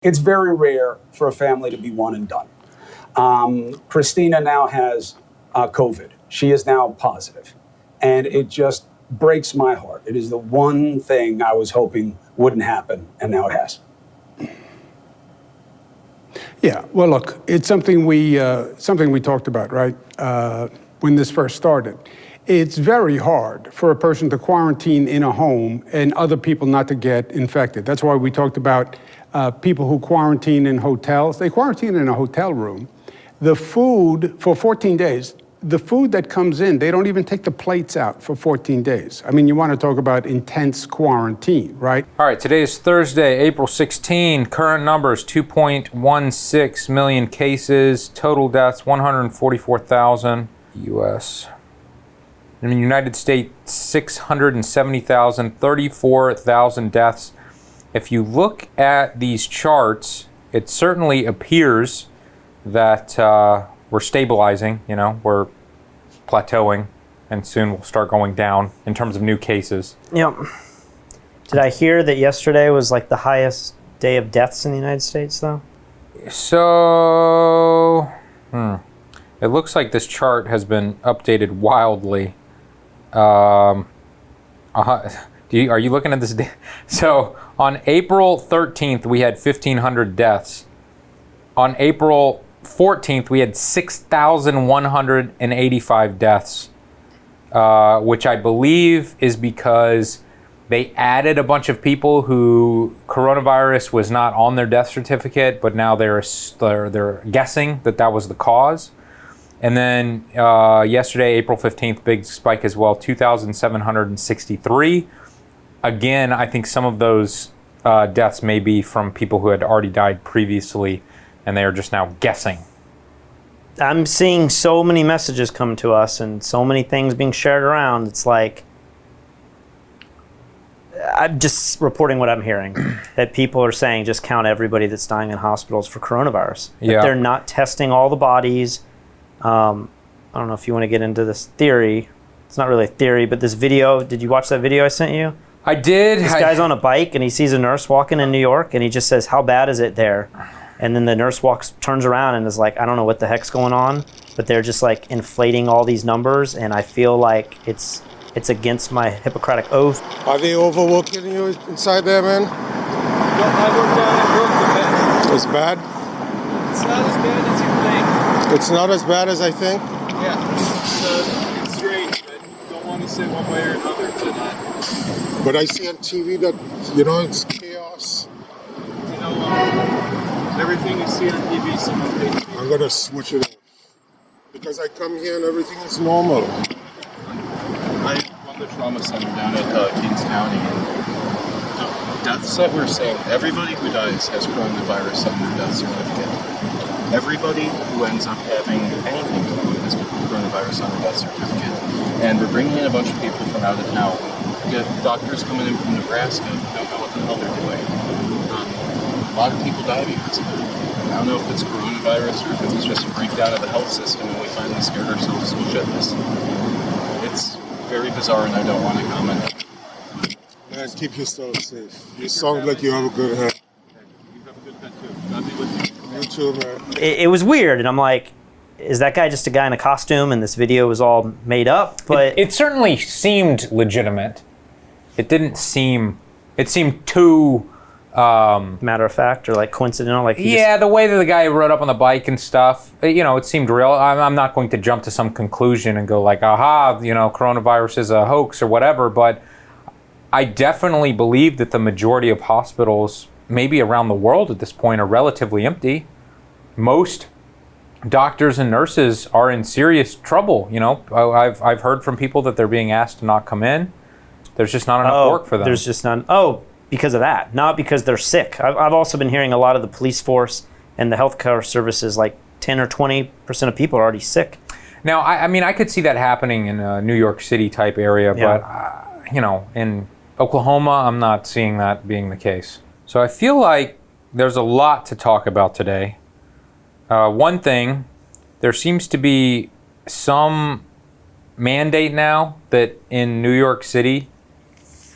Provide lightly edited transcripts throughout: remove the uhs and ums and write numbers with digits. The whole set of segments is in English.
It's very rare for a family to be one and done. Christina now has COVID. She is now positive. And it just breaks my heart. It is the one thing I was hoping wouldn't happen, and now it has. Yeah, well, look, it's something we talked about, right, when this first started. It's very hard for a person to quarantine in a home and other people not to get infected. That's why we talked about people who quarantine in hotels. They quarantine in a hotel room. The food for 14 days, the food that comes in, they don't even take the plates out for 14 days. I mean, you want to talk about intense quarantine, right? All right, today is Thursday, April 16. Current numbers, 2.16 million cases. Total deaths, 144,000 U.S. In the United States, 670,000, 34,000 deaths. If you look at these charts, it certainly appears that we're stabilizing, we're plateauing, and soon we'll start going down in terms of new cases. Yep. Did I hear that yesterday was like the highest day of deaths in the United States, though? So, it looks like this chart has been updated wildly. Are you looking at this? So, on April 13th, we had 1,500 deaths. On April 14th, we had 6,185 deaths, which I believe is because they added a bunch of people who coronavirus was not on their death certificate, but now they're guessing that was the cause. And then yesterday, April 15th, big spike as well, 2,763. Again, I think some of those deaths may be from people who had already died previously, and they are just now guessing. I'm seeing so many messages come to us and so many things being shared around. It's like, I'm just reporting what I'm hearing, that people are saying just count everybody that's dying in hospitals for coronavirus. Yeah. That they're not testing all the bodies. I don't know if you want to get into this theory. It's not really a theory, but this video, did you watch that video I sent you? I did. This guy's on a bike and he sees a nurse walking in New York and he just says, "How bad is it there?" And then the nurse turns around and is like, "I don't know what the heck's going on," but they're just like inflating all these numbers, and I feel like it's against my Hippocratic oath. Are they overworking you inside there, man? I work down at Brooklyn. It's bad? It's not as bad as you think. It's not as bad as I think? Yeah. It's strange, but you don't want to say one way or another tonight. But I see on TV that, it's chaos. Everything you see on TV, someone paid me. I'm going to switch it off. Because I come here and everything is normal. I run the trauma center down at Kings County, and the deaths that we're seeing, everybody who dies has coronavirus on their death certificate. Everybody who ends up having anything to do has coronavirus on their death certificate. And we're bringing in a bunch of people from out of town. We got doctors coming in from Nebraska who don't know what the hell they're doing. A lot of people die because of it. I don't know if it's coronavirus or if it was just a breakdown of the health system and we finally scared ourselves some shitless. It's very bizarre and I don't want to comment. Man, keep yourself safe. You sound like you have a good head. You have a good head too. God be with you. You too, man. It was weird, and I'm like, is that guy just a guy in a costume and this video was all made up? But it certainly seemed legitimate. It seemed too matter of fact or like coincidental, like the way that the guy rode up on the bike and stuff, it seemed real. I'm not going to jump to some conclusion and go like, aha, coronavirus is a hoax or whatever, but I definitely believe that the majority of hospitals, maybe around the world at this point, are relatively empty. Most doctors and nurses are in serious trouble. I've heard from people that they're being asked to not come in. There's just not enough work for them. There's just none. Because of that, not because they're sick. I've also been hearing a lot of the police force and the healthcare services, like 10 or 20% of people are already sick. Now, I could see that happening in a New York City type area, but in Oklahoma, I'm not seeing that being the case. So I feel like there's a lot to talk about today. One thing, there seems to be some mandate now that in New York City,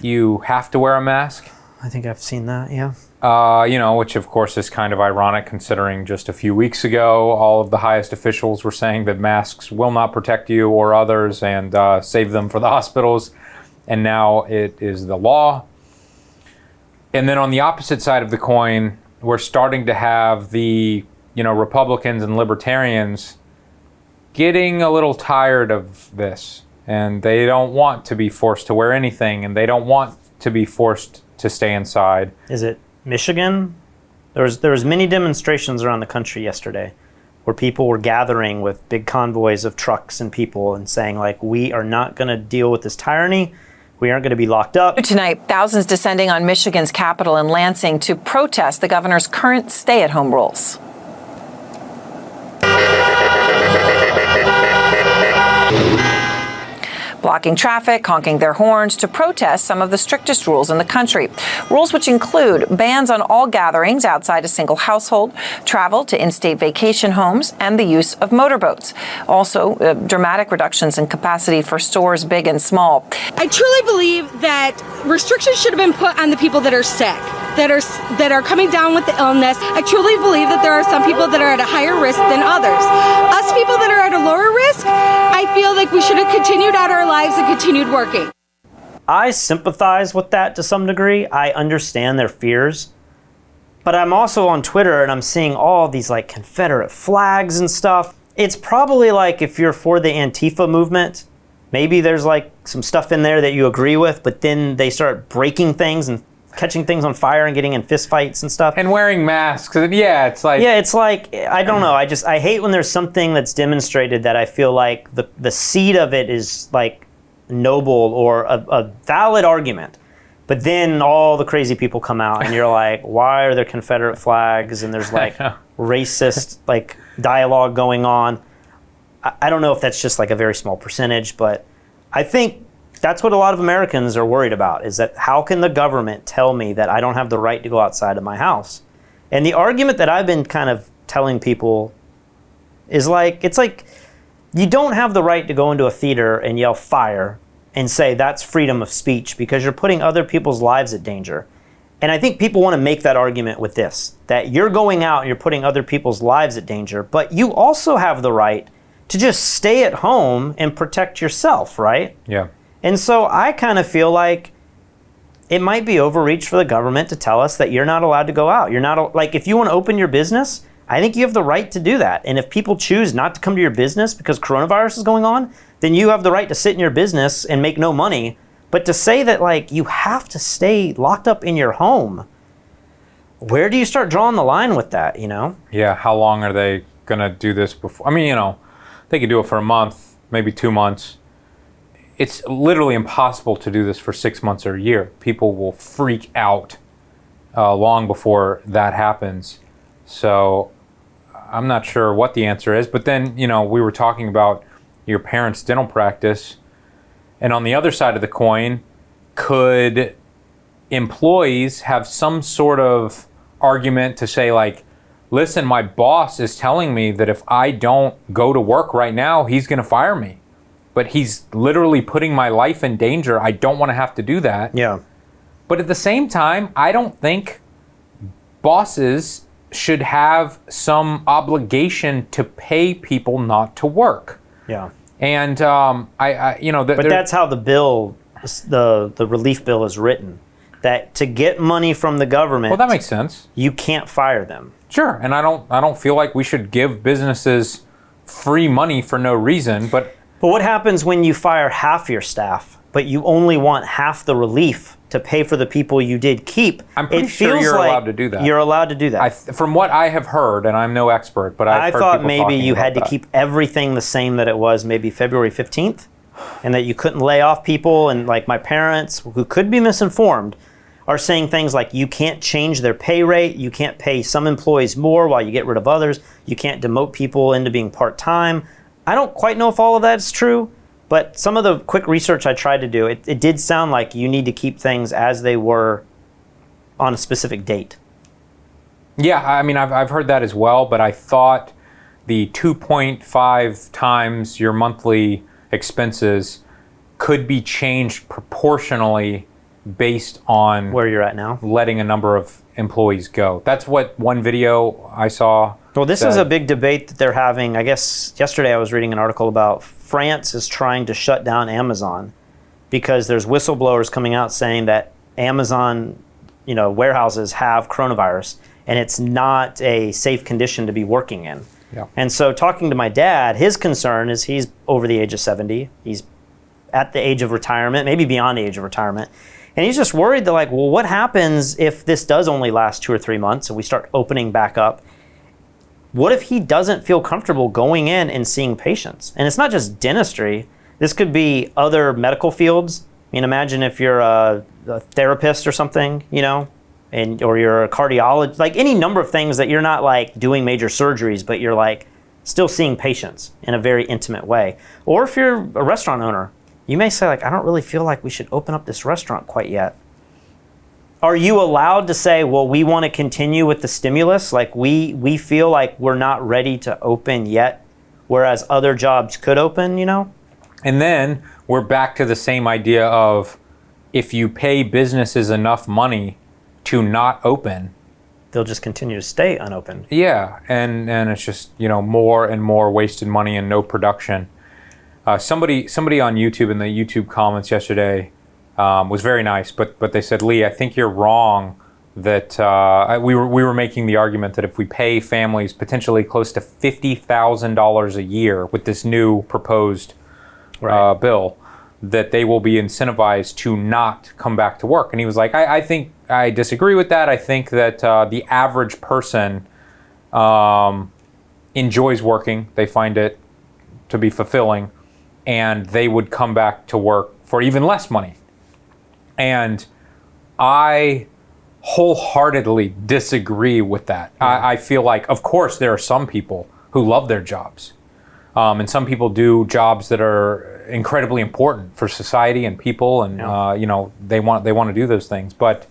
you have to wear a mask. I think I've seen that, yeah. which of course is kind of ironic considering just a few weeks ago, all of the highest officials were saying that masks will not protect you or others and save them for the hospitals. And now it is the law. And then on the opposite side of the coin, we're starting to have the, Republicans and libertarians getting a little tired of this. And they don't want to be forced to wear anything, and they don't want to be forced to stay inside. Is it Michigan? There was many demonstrations around the country yesterday where people were gathering with big convoys of trucks and people and saying, like, we are not going to deal with this tyranny. We aren't going to be locked up. Tonight, thousands descending on Michigan's capital in Lansing to protest the governor's current stay-at-home rules. Blocking traffic, honking their horns to protest some of the strictest rules in the country. Rules which include bans on all gatherings outside a single household, travel to in-state vacation homes, and the use of motorboats. Also, dramatic reductions in capacity for stores big and small. I truly believe that restrictions should have been put on the people that are sick, that are coming down with the illness. I truly believe that there are some people that are at a higher risk than others. Us people that are at a lower risk, I feel like we should have continued out our lives and continued working. I sympathize with that to some degree. I understand their fears. But I'm also on Twitter and I'm seeing all these like Confederate flags and stuff. It's probably like if you're for the Antifa movement, maybe there's like some stuff in there that you agree with, but then they start breaking things and catching things on fire and getting in fist fights and stuff. And wearing masks. It's like... Yeah, it's like, I don't know. I hate when there's something that's demonstrated that I feel like the seed of it is like noble or a valid argument. But then all the crazy people come out and you're like, why are there Confederate flags? And there's like racist like dialogue going on. I don't know if that's just like a very small percentage, but I think that's what a lot of Americans are worried about, is that how can the government tell me that I don't have the right to go outside of my house? And the argument that I've been kind of telling people is like, it's like you don't have the right to go into a theater and yell fire and say that's freedom of speech because you're putting other people's lives at danger. And I think people want to make that argument with this, that you're going out and you're putting other people's lives at danger, but you also have the right to just stay at home and protect yourself, right? Yeah. And so I kind of feel like it might be overreach for the government to tell us that you're not allowed to go out. You're not, like, if you want to open your business, I think you have the right to do that. And if people choose not to come to your business because coronavirus is going on, then you have the right to sit in your business and make no money. But to say that, like, you have to stay locked up in your home, where do you start drawing the line with that, Yeah, how long are they going to do this before? I mean, they could do it for a month, maybe 2 months. It's literally impossible to do this for 6 months or a year. People will freak out long before that happens. So I'm not sure what the answer is. But then, we were talking about your parents' dental practice. And on the other side of the coin, could employees have some sort of argument to say, like, listen, my boss is telling me that if I don't go to work right now, he's going to fire me. But he's literally putting my life in danger. I don't want to have to do that. Yeah. But at the same time, I don't think bosses should have some obligation to pay people not to work. Yeah. And but that's how the bill, the relief bill is written. That to get money from the government, well, that makes sense. You can't fire them. Sure, and I don't feel like we should give businesses free money for no reason, but what happens when you fire half your staff, but you only want half the relief to pay for the people you did keep? I'm pretty sure you're allowed to do that. You're allowed to do that. From what I have heard, and I'm no expert, but I thought maybe you had to keep everything the same that it was maybe February 15th, and that you couldn't lay off people. And like my parents, who could be misinformed, are saying things like you can't change their pay rate, you can't pay some employees more while you get rid of others, you can't demote people into being part-time. I don't quite know if all of that is true, but some of the quick research I tried to do, it did sound like you need to keep things as they were on a specific date. Yeah, I mean, I've heard that as well, but I thought the 2.5 times your monthly expenses could be changed proportionally based on Where you're at now. letting a number of employees go. That's what one video I saw. Well, this said. is a big debate that they're having. I guess yesterday I was reading an article about France is trying to shut down Amazon because there's whistleblowers coming out saying that Amazon, warehouses have coronavirus and it's not a safe condition to be working in. Yeah. And so talking to my dad, his concern is he's over the age of 70. He's at the age of retirement, maybe beyond the age of retirement. And he's just worried that well, what happens if this does only last 2 or 3 months and we start opening back up? What if he doesn't feel comfortable going in and seeing patients? And it's not just dentistry. This could be other medical fields. I mean, imagine if you're a therapist or something, or you're a cardiologist, like any number of things that you're not doing major surgeries, but you're still seeing patients in a very intimate way. Or if you're a restaurant owner, you may say I don't really feel like we should open up this restaurant quite yet. Are you allowed to say, well, we want to continue with the stimulus? We feel like we're not ready to open yet, whereas other jobs could open, And then we're back to the same idea of if you pay businesses enough money to not open, they'll just continue to stay unopened. Yeah, and it's just more and more wasted money and no production. Somebody on YouTube in the YouTube comments yesterday was very nice, but they said, Lee, I think you're wrong that we were making the argument that if we pay families potentially close to $50,000 a year with this new proposed bill, that they will be incentivized to not come back to work. And he was like, I think I disagree with that. I think that the average person enjoys working. They find it to be fulfilling, and they would come back to work for even less money. And I wholeheartedly disagree with that. I feel like, of course, there are some people who love their jobs. And some people do jobs that are incredibly important for society and people, and they want to do those things. But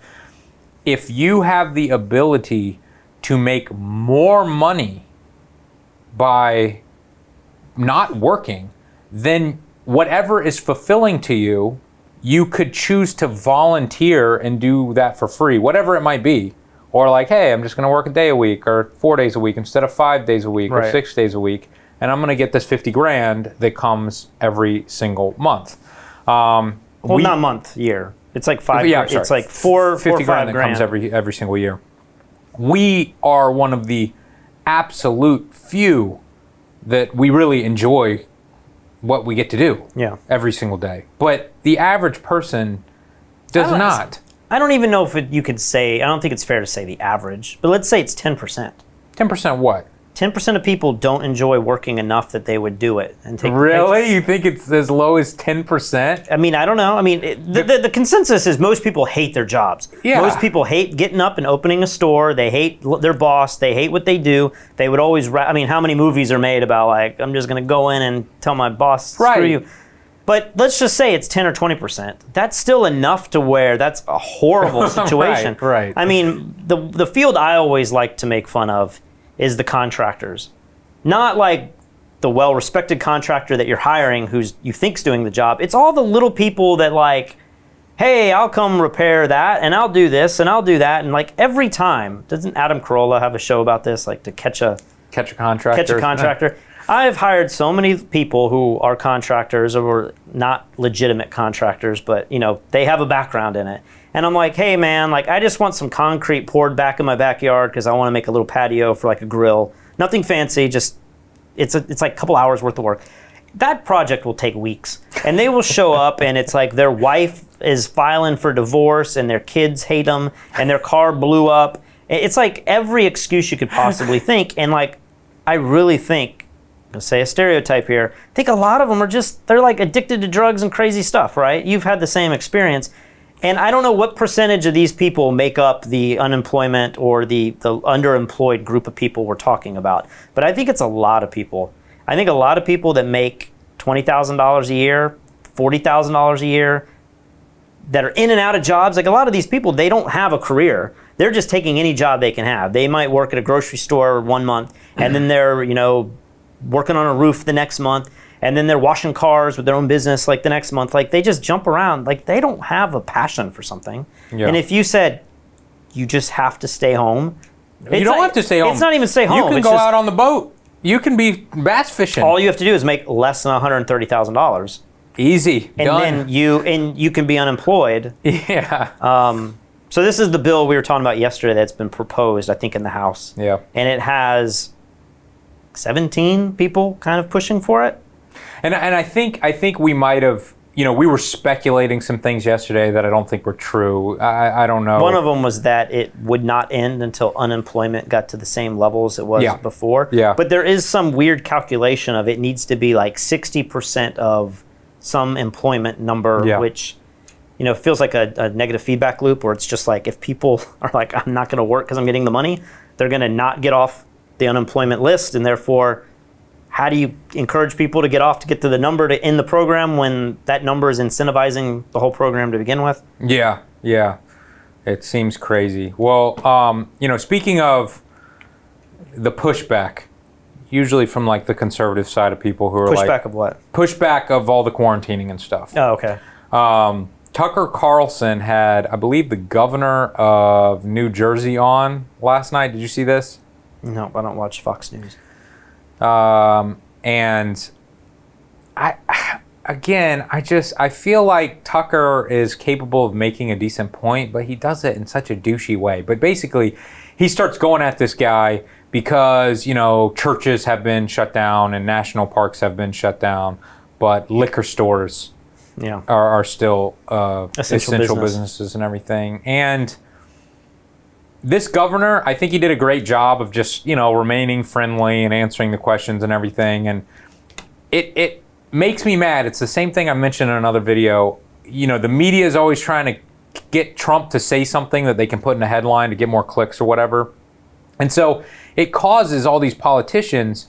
if you have the ability to make more money by not working, then whatever is fulfilling to you, you could choose to volunteer and do that for free, whatever it might be. Or hey, I'm just going to work a day a week or 4 days a week instead of 5 days a week or 6 days a week. And I'm going to get this $50,000 that comes every single month. Not month, year. It's like $5. Yeah, sorry. It's like $50,000 that comes every single year. We are one of the absolute few that we really enjoy what we get to do every single day. But the average person does not. I don't even know if you could say, I don't think it's fair to say the average, but let's say it's 10%. 10% what? 10% of people don't enjoy working enough that they would do it. And take Really? You think it's as low as 10%? I mean, I don't know. I mean, the consensus is most people hate their jobs. Yeah. Most people hate getting up and opening a store. They hate their boss. They hate what they do. They would always, how many movies are made about I'm just going to go in and tell my boss, screw you. But let's just say it's 10 or 20%. That's still enough to where that's a horrible situation. Right. I mean, the field I always like to make fun of is the contractors. Not the well-respected contractor that you're hiring who's you think's doing the job. It's all the little people that hey, I'll come repair that and I'll do this and I'll do that. And every time, doesn't Adam Carolla have a show about this, to catch a contractor? I've hired so many people who are contractors or not legitimate contractors, but they have a background in it. And I'm like, hey man, I just want some concrete poured back in my backyard because I want to make a little patio for a grill. Nothing fancy, just it's a couple hours worth of work. That project will take weeks. And they will show up and it's their wife is filing for divorce and their kids hate them and their car blew up. It's every excuse you could possibly think. And I really think, I'll say a stereotype here, I think a lot of them are they're addicted to drugs and crazy stuff, right? You've had the same experience. And I don't know what percentage of these people make up the unemployment or the underemployed group of people we're talking about. But I think it's a lot of people. I think a lot of people that make $20,000 a year, $40,000 a year, that are in and out of jobs, a lot of these people, they don't have a career. They're just taking any job they can have. They might work at a grocery store 1 month, and then they're, working on a roof the next month. and then they're washing cars with their own business like the next month. Like they just jump around. Like they don't have a passion for something. Yeah. And if you said you just have to stay home, You don't have to stay home. It's not even stay home. You can It's go just- out on the boat. You can be bass fishing. All you have to do is make less than $130,000, Easy. and Done. then you can be unemployed. Yeah. So this is the bill we were talking about yesterday that's been proposed, I think, in the House. Yeah. And it has 17 people kind of pushing for it. And I think we might have, we were speculating some things yesterday that I don't think were true. I don't know. One of them was that it would not end until unemployment got to the same levels it was before. Yeah. But there is some weird calculation of it needs to be like 60% of some employment number, which, feels like a negative feedback loop where it's just like if people are like, I'm not going to work because I'm getting the money, they're going to not get off the unemployment list. And therefore, how do you encourage people to get off to get to the number to end the program when that number is incentivizing the whole program to begin with? Yeah. It seems crazy. Well, speaking of the pushback, usually from like the conservative side of people who are Pushback of what? Pushback of all the quarantining and stuff. Oh, okay. Tucker Carlson had, I believe, the governor of New Jersey on last night. Did you see this? No, I don't watch Fox News. And I feel like Tucker is capable of making a decent point, but he does it in such a douchey way. But basically, he starts going at this guy because, churches have been shut down and national parks have been shut down, but liquor stores are still essential businesses and everything. And this governor, I think he did a great job of just, remaining friendly and answering the questions and everything. And it makes me mad. It's the same thing I mentioned in another video. The media is always trying to get Trump to say something that they can put in a headline to get more clicks or whatever. And so it causes all these politicians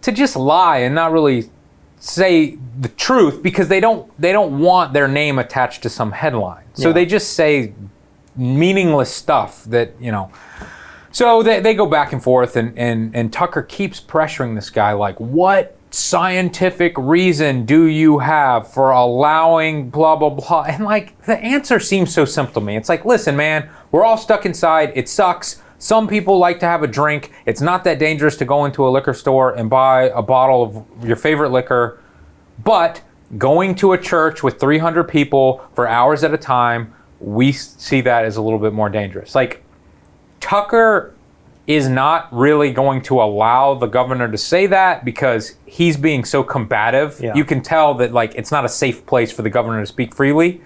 to just lie and not really say the truth because they don't want their name attached to some headline. So they just say meaningless stuff that, So they go back and forth and Tucker keeps pressuring this guy like, what scientific reason do you have for allowing blah, blah, blah? And like the answer seems so simple to me. It's like, listen, man, we're all stuck inside. It sucks. Some people like to have a drink. It's not that dangerous to go into a liquor store and buy a bottle of your favorite liquor. But going to a church with 300 people for hours at a time, we see that as a little bit more dangerous. Like, Tucker is not really going to allow the governor to say that because he's being so combative. Yeah. You can tell that like it's not a safe place for the governor to speak freely.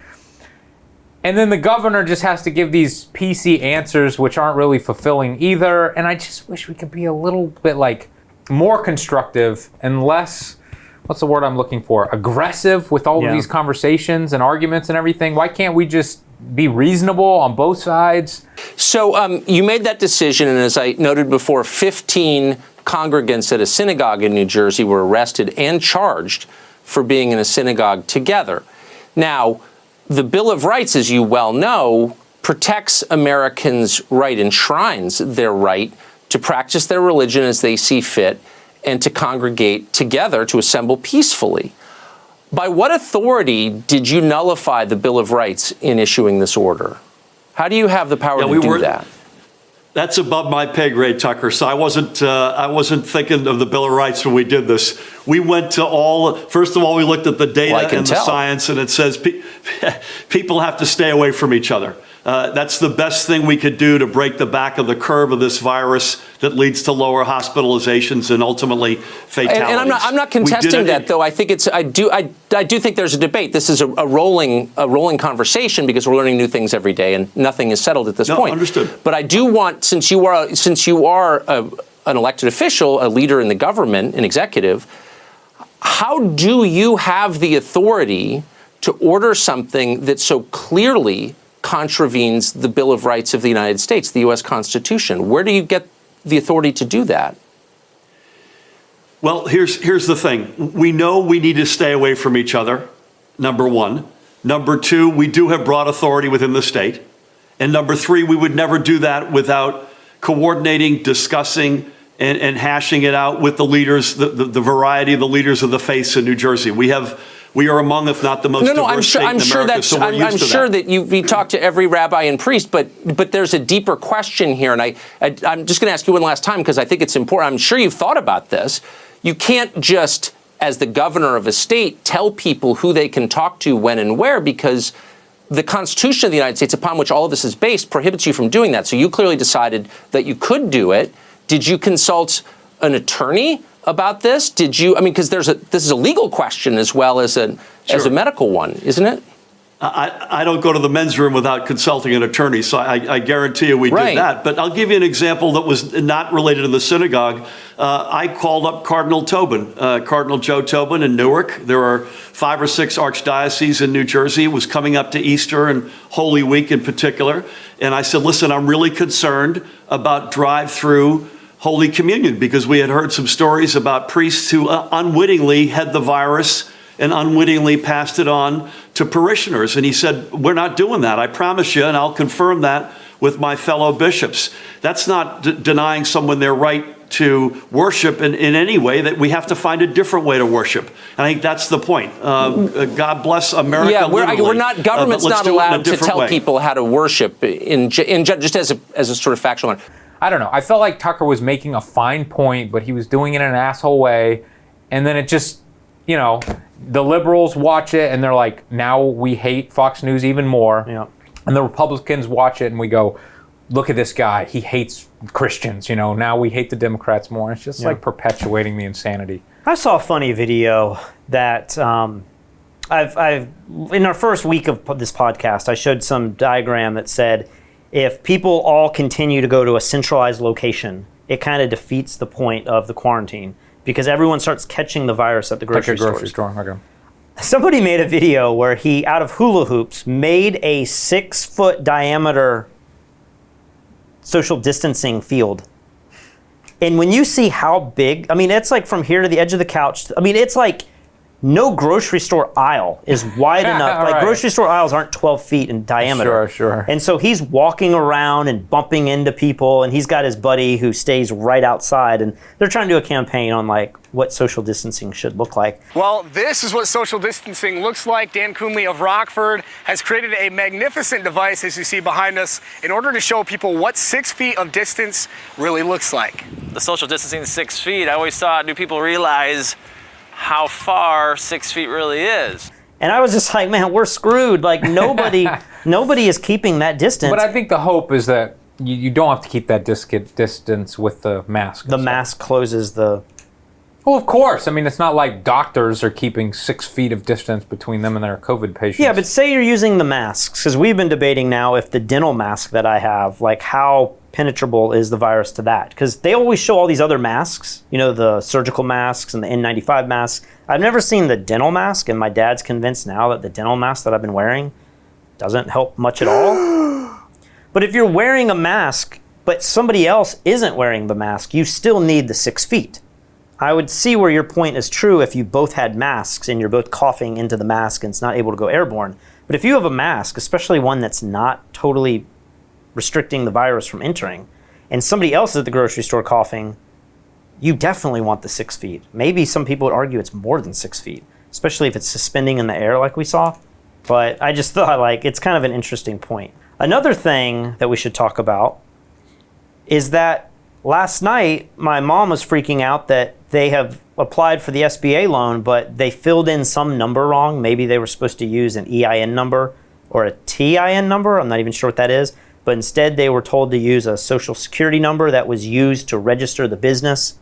And then the governor just has to give these PC answers, which aren't really fulfilling either. And I just wish we could be a little bit like more constructive and less, what's the word I'm looking for? Aggressive with all of these conversations and arguments and everything. Why can't we just be reasonable on both sides? So you made that decision, and as I noted before, 15 congregants at a synagogue in New Jersey were arrested and charged for being in a synagogue together. Now, the Bill of Rights, as you well know, protects Americans' right, enshrines their right to practice their religion as they see fit and to congregate together, to assemble peacefully. By what authority did you nullify the Bill of Rights in issuing this order? How do you have the power to do that? That's above my pay grade, Tucker. So I wasn't thinking of the Bill of Rights when we did this. We went to first of all, we looked at the data and the science, and it says people have to stay away from each other. That's the best thing we could do to break the back of the curve of this virus that leads to lower hospitalizations and ultimately fatalities. And I'm not contesting that, though. I think I do think there's a debate. This is a rolling conversation because we're learning new things every day, and nothing is settled at this point. Understood. But I do want, since you are an elected official, a leader in the government, an executive, how do you have the authority to order something that so clearly contravenes the Bill of Rights of the United States, the U.S. Constitution? Where do you get the authority to do that? Well, here's the thing. We know we need to stay away from each other, number one. Number two, we do have broad authority within the state. And number three, we would never do that without coordinating, discussing, and hashing it out with the leaders, the variety of the leaders of the faith in New Jersey. We are among, if not the most diverse state in America, so we're used to that. I'm sure that you talk to every rabbi and priest, but there's a deeper question here, and I'm just going to ask you one last time because I think it's important. I'm sure you've thought about this. You can't just, as the governor of a state, tell people who they can talk to when and where, because the Constitution of the United States, upon which all of this is based, prohibits you from doing that. So you clearly decided that you could do it. Did you consult an attorney about this? Did you? I mean, because this is a legal question as well as a medical one, isn't it? I don't go to the men's room without consulting an attorney, so I guarantee you we did that. But I'll give you an example that was not related to the synagogue. I called up Cardinal Tobin, Cardinal Joe Tobin in Newark. There are 5 or 6 archdioceses in New Jersey. It was coming up to Easter and Holy Week in particular. And I said, listen, I'm really concerned about drive-through Holy Communion, because we had heard some stories about priests who unwittingly had the virus and unwittingly passed it on to parishioners. And he said, we're not doing that, I promise you, and I'll confirm that with my fellow bishops. That's not denying someone their right to worship in any way, that we have to find a different way to worship. I think that's the point. God bless America. Yeah, government's not allowed to tell people how to worship just as a sort of factual matter. I don't know. I felt like Tucker was making a fine point, but he was doing it in an asshole way. And then it just, the liberals watch it and they're like, now we hate Fox News even more. Yeah. And the Republicans watch it and we go, look at this guy. He hates Christians. Now we hate the Democrats more. It's just like perpetuating the insanity. I saw a funny video that I've in our first week of this podcast, I showed some diagram that said, if people all continue to go to a centralized location, it kind of defeats the point of the quarantine, because everyone starts catching the virus at the grocery store. Okay. Somebody made a video where he, out of hula hoops, made a 6-foot diameter social distancing field. And when you see how big, it's like from here to the edge of the couch. It's like no grocery store aisle is wide enough. Like grocery store aisles aren't 12 feet in diameter. Sure. And so he's walking around and bumping into people, and he's got his buddy who stays right outside, and they're trying to do a campaign on what social distancing should look like. Well, this is what social distancing looks like. Dan Coonley of Rockford has created a magnificent device, as you see behind us, in order to show people what 6 feet of distance really looks like. The social distancing is 6 feet. I always thought, do people realize how far 6 feet really is? And I was just like, man, we're screwed. Nobody is keeping that distance. But I think the hope is that you don't have to keep that distance with the mask. The mask closes the... Well, of course. It's not like doctors are keeping 6 feet of distance between them and their COVID patients. Yeah, but say you're using the masks, because we've been debating now if the dental mask that I have, how penetrable is the virus to that? Because they always show all these other masks, the surgical masks and the N95 masks. I've never seen the dental mask, and my dad's convinced now that the dental mask that I've been wearing doesn't help much at all. But if you're wearing a mask, but somebody else isn't wearing the mask, you still need the 6 feet. I would see where your point is true if you both had masks and you're both coughing into the mask and it's not able to go airborne. But if you have a mask, especially one that's not totally restricting the virus from entering, and somebody else is at the grocery store coughing, you definitely want the 6 feet. Maybe some people would argue it's more than 6 feet, especially if it's suspending in the air like we saw. But I just thought it's kind of an interesting point. Another thing that we should talk about is that last night, my mom was freaking out that they have applied for the SBA loan, but they filled in some number wrong. Maybe they were supposed to use an EIN number or a TIN number. I'm not even sure what that is. But instead, they were told to use a social security number that was used to register the business.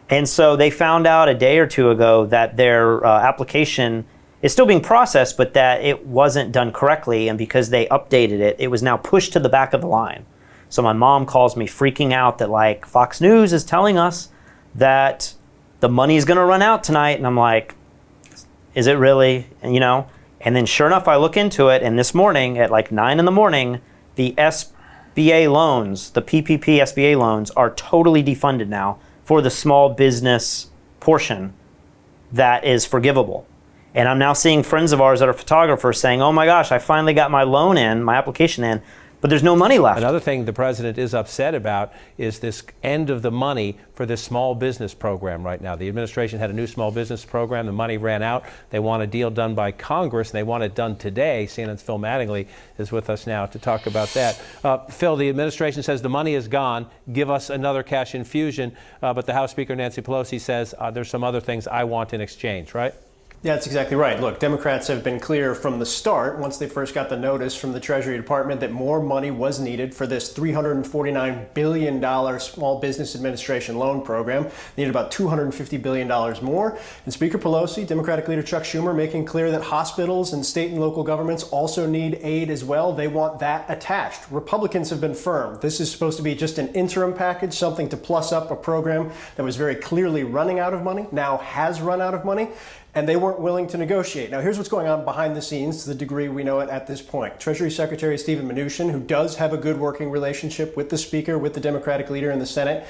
And so they found out a day or two ago that their application is still being processed, but that it wasn't done correctly. And because they updated it, it was now pushed to the back of the line. So my mom calls me freaking out that Fox News is telling us that the money's going to run out tonight. And I'm like, is it really? And then sure enough, I look into it. And this morning at 9 a.m, the SBA loans, the PPP SBA loans are totally defunded now for the small business portion that is forgivable. And I'm now seeing friends of ours that are photographers saying, oh my gosh, I finally got my loan in, my application in, but there's no money left. Another thing the president is upset about is this end of the money for this small business program right now. The administration had a new small business program. The money ran out. They want a deal done by Congress, and they want it done today. CNN's Phil Mattingly is with us now to talk about that. Phil, the administration says the money is gone. Give us another cash infusion. But the House Speaker, Nancy Pelosi, says there's some other things I want in exchange, right? Yeah, that's exactly right. Look, Democrats have been clear from the start, once they first got the notice from the Treasury Department, that more money was needed for this $349 billion Small Business Administration loan program. They needed about $250 billion more. And Speaker Pelosi, Democratic leader Chuck Schumer, making clear that hospitals and state and local governments also need aid as well. They want that attached. Republicans have been firm. This is supposed to be just an interim package, something to plus up a program that was very clearly running out of money, now has run out of money. And they weren't willing to negotiate. Now, here's what's going on behind the scenes to the degree we know it at this point. Treasury Secretary Stephen Mnuchin, who does have a good working relationship with the Speaker, with the Democratic leader in the Senate,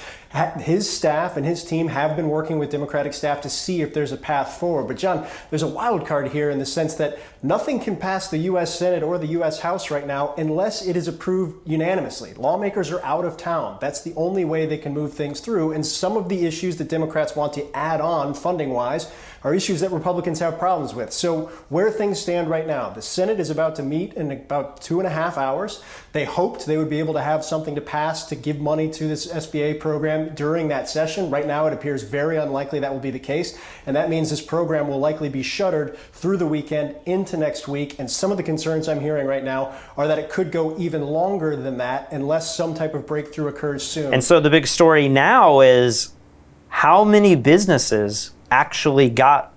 his staff and his team have been working with Democratic staff to see if there's a path forward. But, John, there's a wild card here in the sense that nothing can pass the U.S. Senate or the U.S. House right now unless it is approved unanimously. Lawmakers are out of town. That's the only way they can move things through. And some of the issues that Democrats want to add on funding-wise are issues that Republicans have problems with. So where things stand right now, the Senate is about to meet in about 2.5 hours. They hoped they would be able to have something to pass to give money to this SBA program during that session. Right now, it appears very unlikely that will be the case. And that means this program will likely be shuttered through the weekend into next week. And some of the concerns I'm hearing right now are that it could go even longer than that unless some type of breakthrough occurs soon. And so the big story now is how many businesses actually got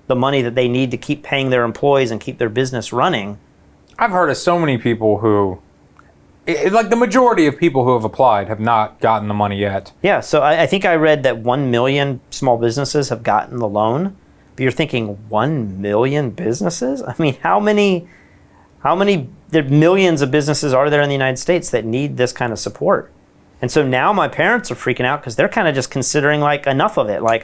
the money that they need to keep paying their employees and keep their business running. I've heard of so many people who, like the majority of people who have applied have not gotten the money yet. Yeah, so I think I read that 1 million small businesses have gotten the loan. But you're thinking 1 million businesses? I mean, how many there millions of businesses are there in the United States that need this kind of support? And so now my parents are freaking out because they're kind of just considering like enough of it. Like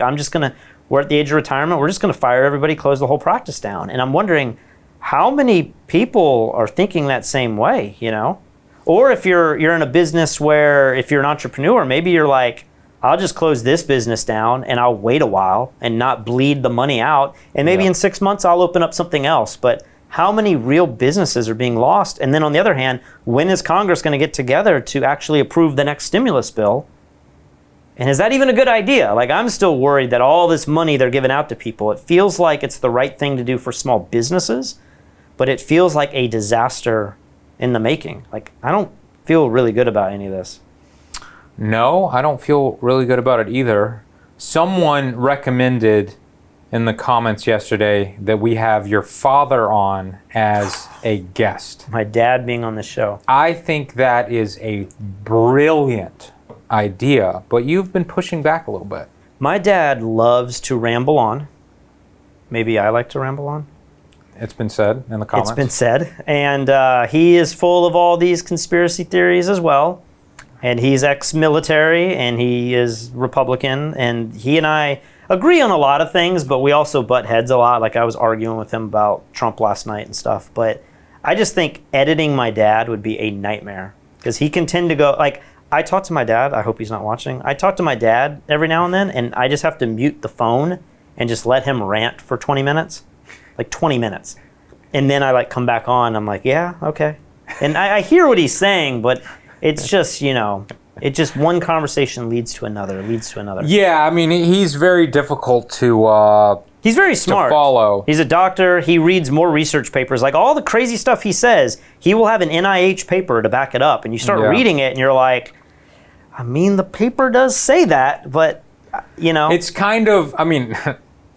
we're at the age of retirement, we're just gonna fire everybody, close the whole practice down. And I'm wondering how many people are thinking that same way, you know? Or if you're in a business where if you're an entrepreneur, maybe you're like, I'll just close this business down and I'll wait a while and not bleed the money out. And maybe in 6 months I'll open up something else. But how many real businesses are being lost? And then on the other hand, when is Congress going to get together to actually approve the next stimulus bill? And is that even a good idea? Like, I'm still worried that all this money they're giving out to people, it feels like it's the right thing to do for small businesses, but it feels like a disaster in the making. Like, I don't feel really good about any of this. No, I don't feel really good about it either. Someone recommended in the comments yesterday that we have your father on as a guest. My dad being on the show. I think that is a brilliant idea, but you've been pushing back a little bit. My dad loves to ramble on. Maybe I like to ramble on. It's been said in the comments. It's been said. And he is full of all these conspiracy theories as well. And he's ex-military and he is Republican. And he and I agree on a lot of things, but we also butt heads a lot. Like I was arguing with him about Trump last night and stuff. But I just think editing my dad would be a nightmare because he can tend to go, like, I talk to my dad. I hope he's not watching. I talk to my dad every now and then, and I just have to mute the phone and just let him rant for 20 minutes, like 20 minutes. And then I like come back on. I'm like, yeah, okay. And I hear what he's saying, but it's just, you know, it just one conversation leads to another, Yeah, I mean, he's very difficult to he's very smart. To follow. He's a doctor. He reads more research papers. Like all the crazy stuff he says, he will have an NIH paper to back it up. And you start reading it and you're like, I mean, the paper does say that, but, you know. It's kind of, I mean,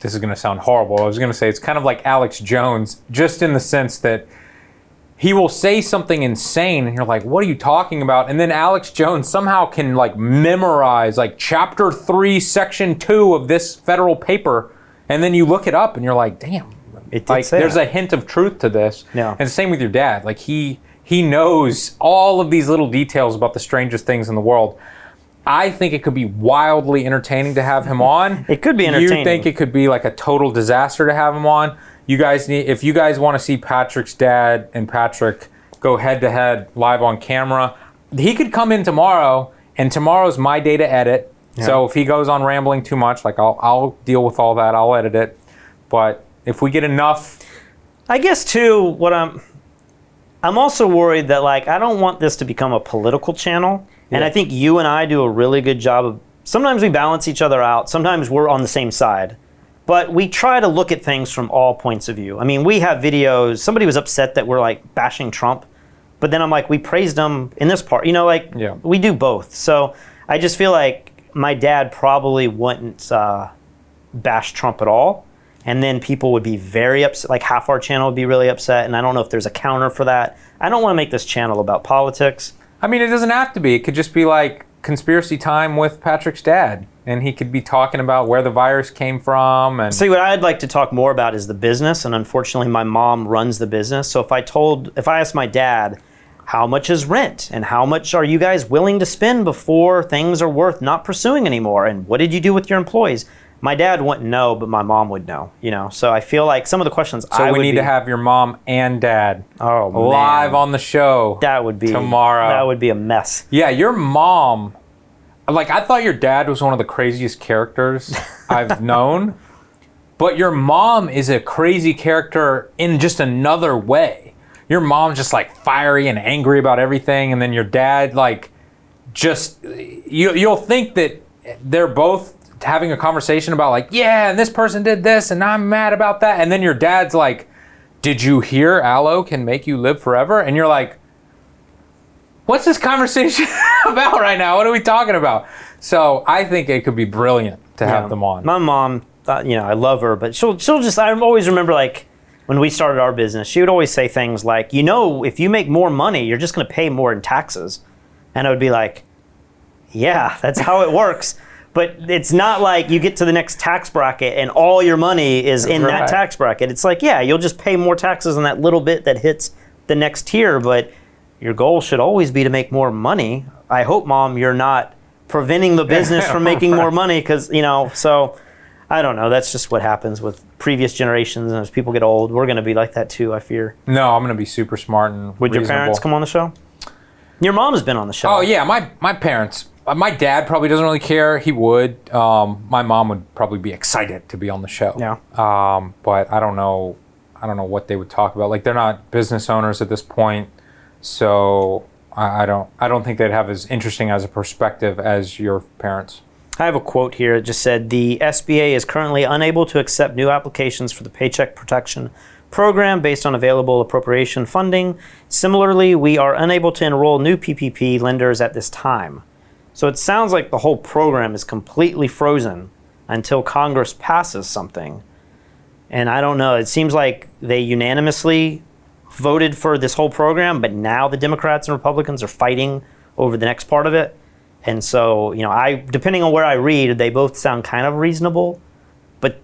this is going to sound horrible. I was going to say it's kind of like Alex Jones, just in the sense that he will say something insane and you're like, what are you talking about? And then Alex Jones somehow can like memorize like chapter 3, section 2 of this federal paper. And then you look it up and you're like, damn, like there's a hint of truth to this. Yeah. And same with your dad. Like he knows all of these little details about the strangest things in the world. I think it could be wildly entertaining to have him on. It could be entertaining. You think it could be like a total disaster to have him on? You guys need, if you guys want to see Patrick's dad and Patrick go head to head live on camera. He could come in tomorrow, and tomorrow's my day to edit. Yeah. So if he goes on rambling too much, like I'll deal with all that. I'll edit it. But if we get enough, I guess too, what I'm also worried that like I don't want this to become a political channel. And I think you and I do a really good job of, sometimes we balance each other out. Sometimes we're on the same side. But we try to look at things from all points of view. I mean, we have videos, somebody was upset that we're like bashing Trump. But then I'm like, we praised him in this part. You know, like we do both. So I just feel like my dad probably wouldn't bash Trump at all. And then people would be very upset, like half our channel would be really upset. And I don't know if there's a counter for that. I don't want to make this channel about politics. I mean, it doesn't have to be. It could just be like conspiracy time with Patrick's dad. And he could be talking about where the virus came from. And see, what I'd like to talk more about is the business. And unfortunately, my mom runs the business. So if I asked my dad, how much is rent? And how much are you guys willing to spend before things are worth not pursuing anymore? And what did you do with your employees? My dad wouldn't know, but my mom would know, you know. So I feel like some of the questions So we need to have your mom and dad live on the show. That would be tomorrow. That would be a mess. Yeah, your mom, like I thought your dad was one of the craziest characters I've known, but your mom is a crazy character in just another way. Your mom's just like fiery and angry about everything, and then your dad like just you'll think that they're both having a conversation about like, yeah, and this person did this and I'm mad about that. And then your dad's like, did you hear aloe can make you live forever? And you're like, what's this conversation about right now? What are we talking about? So I think it could be brilliant to have them on. My mom, you know, I love her, but she'll just, I always remember like when we started our business, she would always say things like, you know, if you make more money, you're just going to pay more in taxes. And I would be like, yeah, that's how it works. But it's not like you get to the next tax bracket and all your money is in that tax bracket. It's like, yeah, you'll just pay more taxes on that little bit that hits the next tier, but your goal should always be to make more money. I hope, Mom, you're not preventing the business from making more money because, you know, so I don't know. That's just what happens with previous generations. And as people get old, we're going to be like that too, I fear. No, I'm going to be super smart and Would your parents come on the show? Your mom has been on the show. Oh, yeah, my parents. My dad probably doesn't really care. He would. My mom would probably be excited to be on the show. Yeah. But I don't know what they would talk about. Like they're not business owners at this point, so I don't think they'd have as interesting as a perspective as your parents. I have a quote here. It just said, the SBA is currently unable to accept new applications for the Paycheck Protection Program based on available appropriation funding. Similarly, we are unable to enroll new PPP lenders at this time. So it sounds like the whole program is completely frozen until Congress passes something. And I don't know, it seems like they unanimously voted for this whole program, but now the Democrats and Republicans are fighting over the next part of it. And so, you know, depending on where I read, they both sound kind of reasonable, but,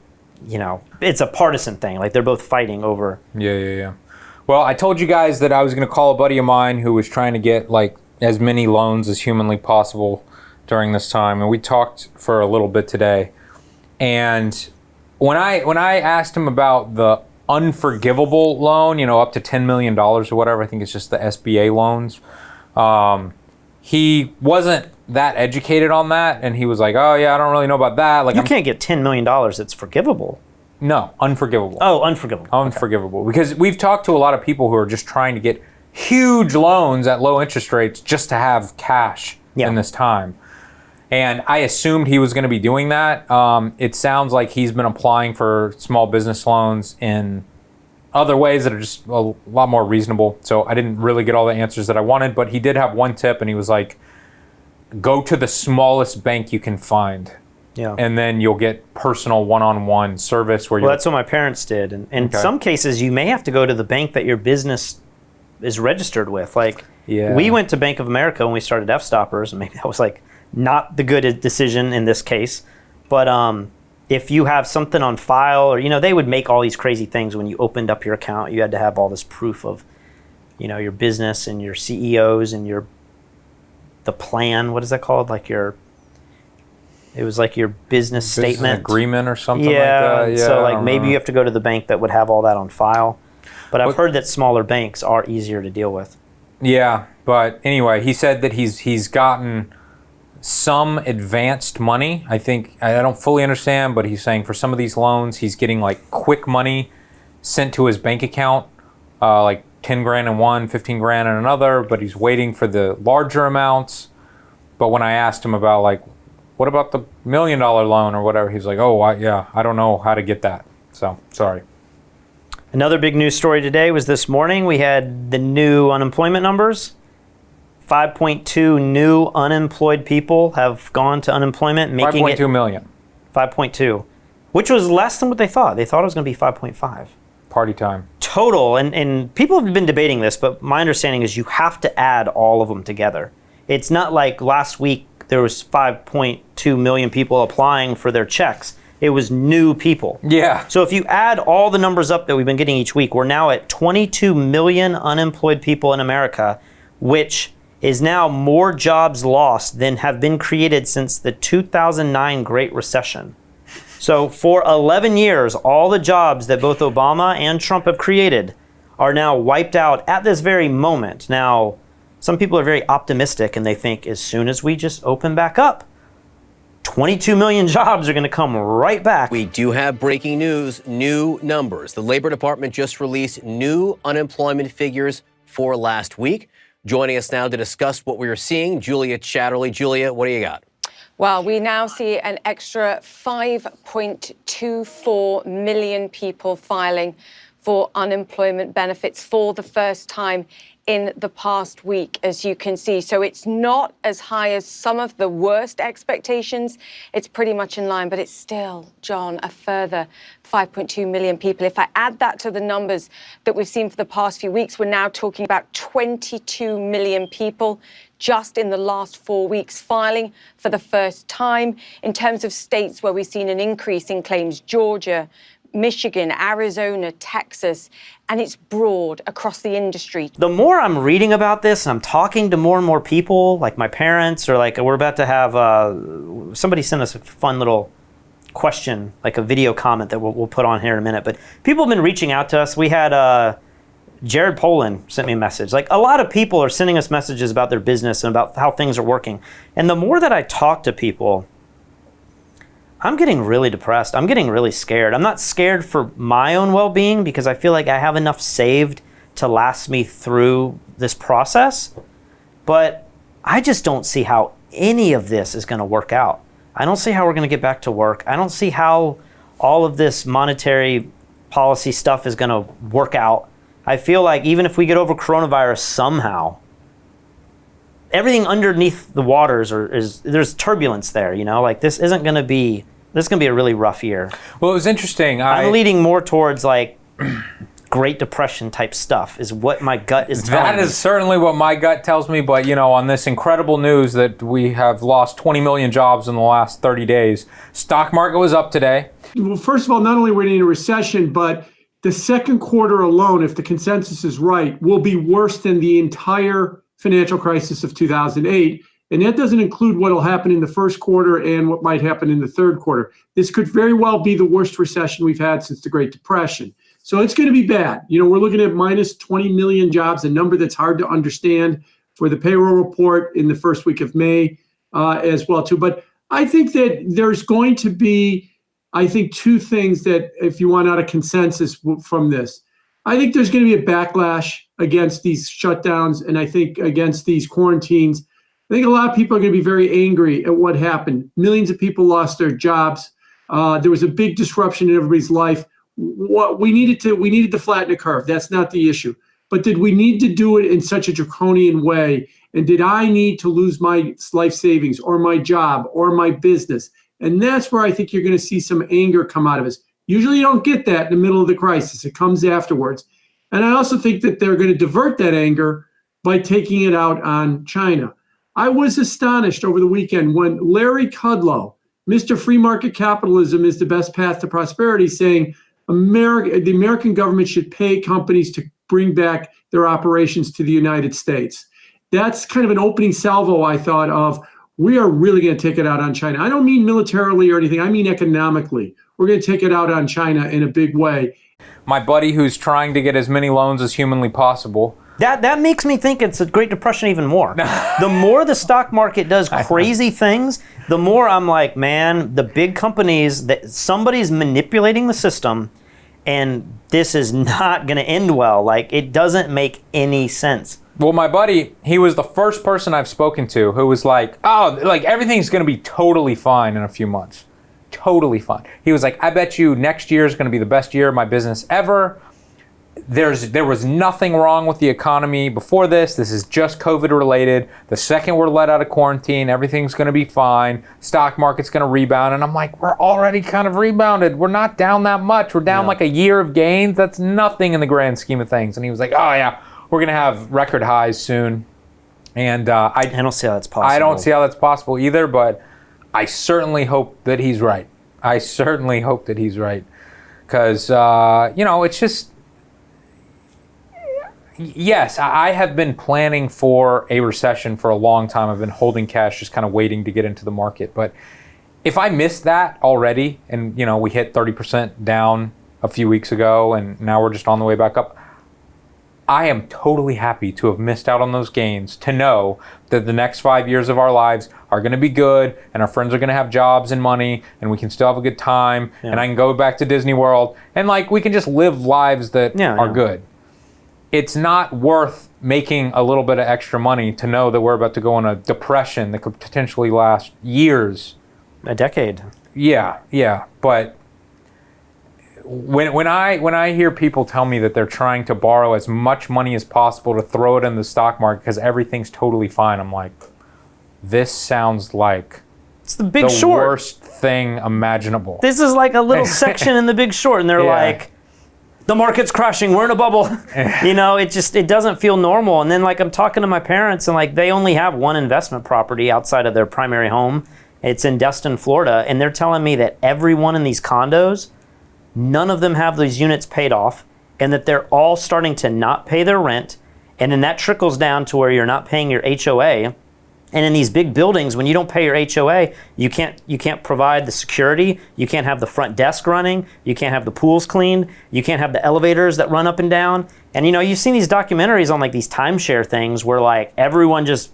you know, it's a partisan thing. Like they're both fighting over. Yeah. Well, I told you guys that I was going to call a buddy of mine who was trying to get like as many loans as humanly possible during this time, and we talked for a little bit today. And when I asked him about the unforgivable loan, you know, up to $10 million or whatever, I think it's just the SBA loans, he wasn't that educated on that, and he was like, oh yeah, I don't really know about that. Like you can't get $10 million that's forgivable. No, unforgivable. Oh, unforgivable. Unforgivable. Okay. Because we've talked to a lot of people who are just trying to get huge loans at low interest rates just to have cash in this time. And I assumed he was going to be doing that. It sounds like he's been applying for small business loans in other ways that are just a lot more reasonable. So I didn't really get all the answers that I wanted, but he did have one tip, and he was like, go to the smallest bank you can find. Yeah. And then you'll get personal one-on-one service where Well, that's what my parents did. And in some cases, you may have to go to the bank that your business is registered with. Like, we went to Bank of America when we started Fstoppers, and maybe that was like not the good decision in this case. But if you have something on file, or, you know, they would make all these crazy things when you opened up your account. You had to have all this proof of, you know, your business and your CEOs and the plan. What is that called? Like it was like your business statement agreement or something like that. Yeah. So like maybe you have to go to the bank that would have all that on file. But I've heard that smaller banks are easier to deal with. Yeah, but anyway, he said that he's gotten some advanced money. I think, I don't fully understand, but he's saying for some of these loans, he's getting like quick money sent to his bank account, like 10 grand in one, 15 grand in another, but he's waiting for the larger amounts. But when I asked him about like, what about the $1 million loan or whatever, he's like, oh, I don't know how to get that. So, sorry. Another big news story today was this morning. We had the new unemployment numbers. 5.2 new unemployed people have gone to unemployment, making 5.2 million. 5.2, which was less than what they thought. They thought it was going to be 5.5. Party time. Total, and people have been debating this, but my understanding is you have to add all of them together. It's not like last week there was 5.2 million people applying for their checks. It was new people. Yeah. So if you add all the numbers up that we've been getting each week, we're now at 22 million unemployed people in America, which is now more jobs lost than have been created since the 2009 Great Recession. So for 11 years, all the jobs that both Obama and Trump have created are now wiped out at this very moment. Now, some people are very optimistic and they think as soon as we just open back up, 22 million jobs are going to come right back. We do have breaking news, new numbers. The Labor Department just released new unemployment figures for last week. Joining us now to discuss what we are seeing, Julia Chatterley. Julia, what do you got? Well, we now see an extra 5.24 million people filing for unemployment benefits for the first time in the past week, as you can see. So it's not as high as some of the worst expectations. It's pretty much in line, but it's still, John, a further 5.2 million people. If I add that to the numbers that we've seen for the past few weeks, we're now talking about 22 million people just in the last 4 weeks filing for the first time. In terms of states where we've seen an increase in claims, Georgia, Michigan, Arizona, Texas, and it's broad across the industry. The more I'm reading about this, and I'm talking to more and more people, like my parents, or like we're about to have, somebody sent us a fun little question, like a video comment that we'll put on here in a minute. But people have been reaching out to us. We had Jared Poland sent me a message. Like a lot of people are sending us messages about their business and about how things are working. And the more that I talk to people, I'm getting really depressed. I'm getting really scared. I'm not scared for my own well-being because I feel like I have enough saved to last me through this process. But I just don't see how any of this is going to work out. I don't see how we're going to get back to work. I don't see how all of this monetary policy stuff is going to work out. I feel like even if we get over coronavirus somehow, everything underneath the waters there's turbulence there, you know, like this is going to be a really rough year. Well, it was interesting. I'm leading more towards like Great Depression type stuff is what my gut is telling me. That is certainly what my gut tells me. But, you know, on this incredible news that we have lost 20 million jobs in the last 30 days, stock market was up today. Well, first of all, not only are we in a recession, but the second quarter alone, if the consensus is right, will be worse than the entire financial crisis of 2008. And that doesn't include what will happen in the first quarter and what might happen in the third quarter. This could very well be the worst recession we've had since the Great Depression. So it's going to be bad. You know, we're looking at minus 20 million jobs, a number that's hard to understand for the payroll report in the first week of May as well, too. But I think that there's going to be, two things that if you want out a consensus from this, I think there's going to be a backlash against these shutdowns and I think against these quarantines. I think a lot of people are going to be very angry at what happened. Millions of people lost their jobs. There was a big disruption in everybody's life. What we needed to flatten the curve. That's not the issue. But did we need to do it in such a draconian way? And did I need to lose my life savings or my job or my business? And that's where I think you're going to see some anger come out of us. Usually you don't get that in the middle of the crisis. It comes afterwards. And I also think that they're going to divert that anger by taking it out on China. I was astonished over the weekend when Larry Kudlow, Mr. Free Market Capitalism is the best path to prosperity, saying the American government should pay companies to bring back their operations to the United States. That's kind of an opening salvo, I thought, of we are really going to take it out on China. I don't mean militarily or anything. I mean economically. We're going to take it out on China in a big way. My buddy who's trying to get as many loans as humanly possible That makes me think it's a Great Depression even more. The more the stock market does crazy things, the more I'm like, man, the big companies, that somebody's manipulating the system, and this is not going to end well. Like, it doesn't make any sense. Well, my buddy, he was the first person I've spoken to who was like, oh, like everything's going to be totally fine in a few months. Totally fine. He was like, I bet you next year is going to be the best year of my business ever. There was nothing wrong with the economy before this. This is just COVID related. The second we're let out of quarantine, everything's going to be fine. Stock market's going to rebound. And I'm like, we're already kind of rebounded. We're not down that much. We're down like a year of gains. That's nothing in the grand scheme of things. And he was like, oh yeah, we're going to have record highs soon. And I don't see how that's possible. I don't see how that's possible either, but I certainly hope that he's right. I certainly hope that he's right. Because, it's just, yes, I have been planning for a recession for a long time. I've been holding cash, just kind of waiting to get into the market. But if I missed that already, and we hit 30% down a few weeks ago, and now we're just on the way back up, I am totally happy to have missed out on those gains, to know that the next 5 years of our lives are going to be good, and our friends are going to have jobs and money, and we can still have a good time, and I can go back to Disney World, and we can just live lives that are good. It's not worth making a little bit of extra money to know that we're about to go in a depression that could potentially last years. A decade. Yeah. But when I hear people tell me that they're trying to borrow as much money as possible to throw it in the stock market because everything's totally fine, I'm like, this sounds like it's the Big Short. Worst thing imaginable. This is like a little section in the Big Short, and they're like, the market's crashing, we're in a bubble. It doesn't feel normal. And then I'm talking to my parents, and they only have one investment property outside of their primary home. It's in Destin, Florida, and they're telling me that everyone in these condos, none of them have these units paid off, and that they're all starting to not pay their rent, and then that trickles down to where you're not paying your HOA. And in these big buildings, when you don't pay your HOA, you can't provide the security, you can't have the front desk running, you can't have the pools cleaned, you can't have the elevators that run up and down. And you've seen these documentaries on these timeshare things where everyone just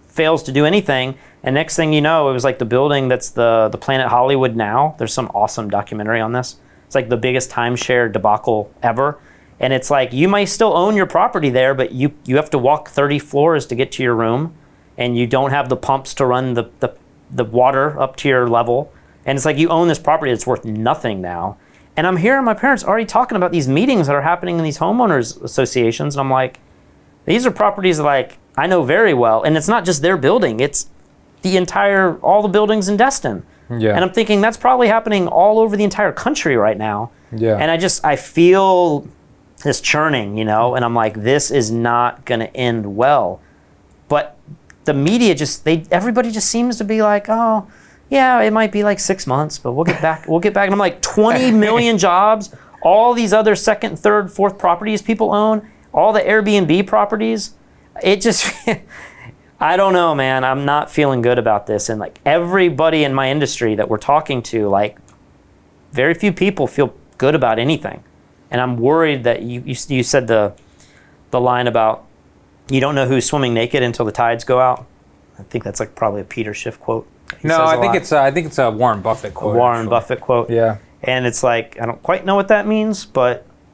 fails to do anything, and next thing you know, it was the building that's the Planet Hollywood now. There's some awesome documentary on this. It's the biggest timeshare debacle ever. And it's you might still own your property there, but you have to walk 30 floors to get to your room, and you don't have the pumps to run the water up to your level. And it's you own this property that's worth nothing now. And I'm hearing my parents already talking about these meetings that are happening in these homeowners associations. And I'm like, these are properties I know very well. And it's not just their building, it's all the buildings in Destin. Yeah. And I'm thinking that's probably happening all over the entire country right now. Yeah. And I feel this churning, and I'm like, this is not gonna end well. But the media everybody just seems to be like, oh, yeah, it might be 6 months, but we'll get back. And I'm like, 20 million jobs, all these other second, third, fourth properties people own, all the Airbnb properties. It just, I don't know, man. I'm not feeling good about this. And everybody in my industry that we're talking to, very few people feel good about anything. And I'm worried that you said the line about, you don't know who's swimming naked until the tides go out. I think that's probably a Peter Schiff quote. No, I think it's a Warren Buffett quote. A Warren Buffett quote. Yeah. And it's I don't quite know what that means,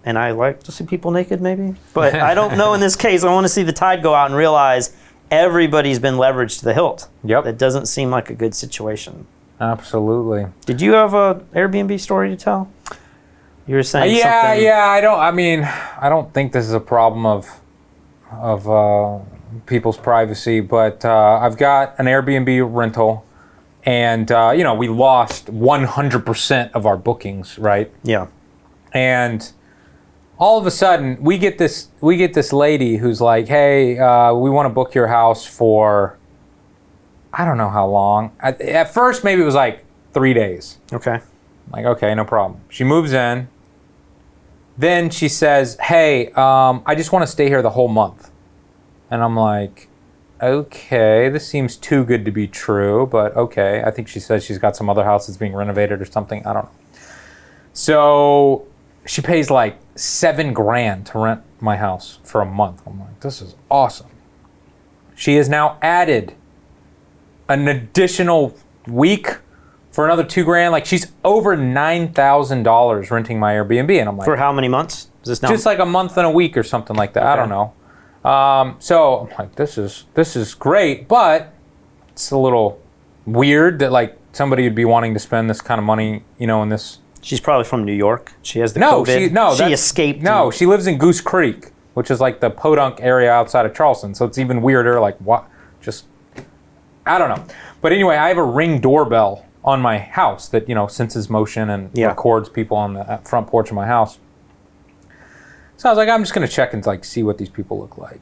and I like to see people naked maybe, but I don't know in this case. I want to see the tide go out and realize everybody's been leveraged to the hilt. Yep. That doesn't seem like a good situation. Absolutely. Did you have a Airbnb story to tell? You were saying something. Yeah. I don't think this is a problem of people's privacy, but I've got an Airbnb rental, and we lost 100% of our bookings, right? Yeah. And all of a sudden, we get this lady who's like, "Hey, we want to book your house for I don't know how long." At first, maybe it was 3 days. Okay. Okay, no problem. She moves in. Then she says, "Hey, I just want to stay here the whole month." And I'm like, okay, this seems too good to be true, but okay. I think she says she's got some other house that's being renovated or something. I don't know. So she pays $7,000 to rent my house for a month. I'm like, this is awesome. She has now added an additional week for another $2,000. Like, she's over $9,000 renting my Airbnb, and I'm like, for how many months is this now? just like a month and a week or something like that. Okay. I don't know. So I'm like, this is great, but it's a little weird that like somebody would be wanting to spend this kind of money, you know, in this. She's probably from New York. She has the COVID. She escaped. No, she lives in Goose Creek, which is like the Podunk area outside of Charleston. So it's even weirder. Like, what? Just, I don't know. But anyway, I have a Ring doorbell on my house that, you know, senses motion and records people on the front porch of my house. So I was like, I'm just going to check and like see what these people look like.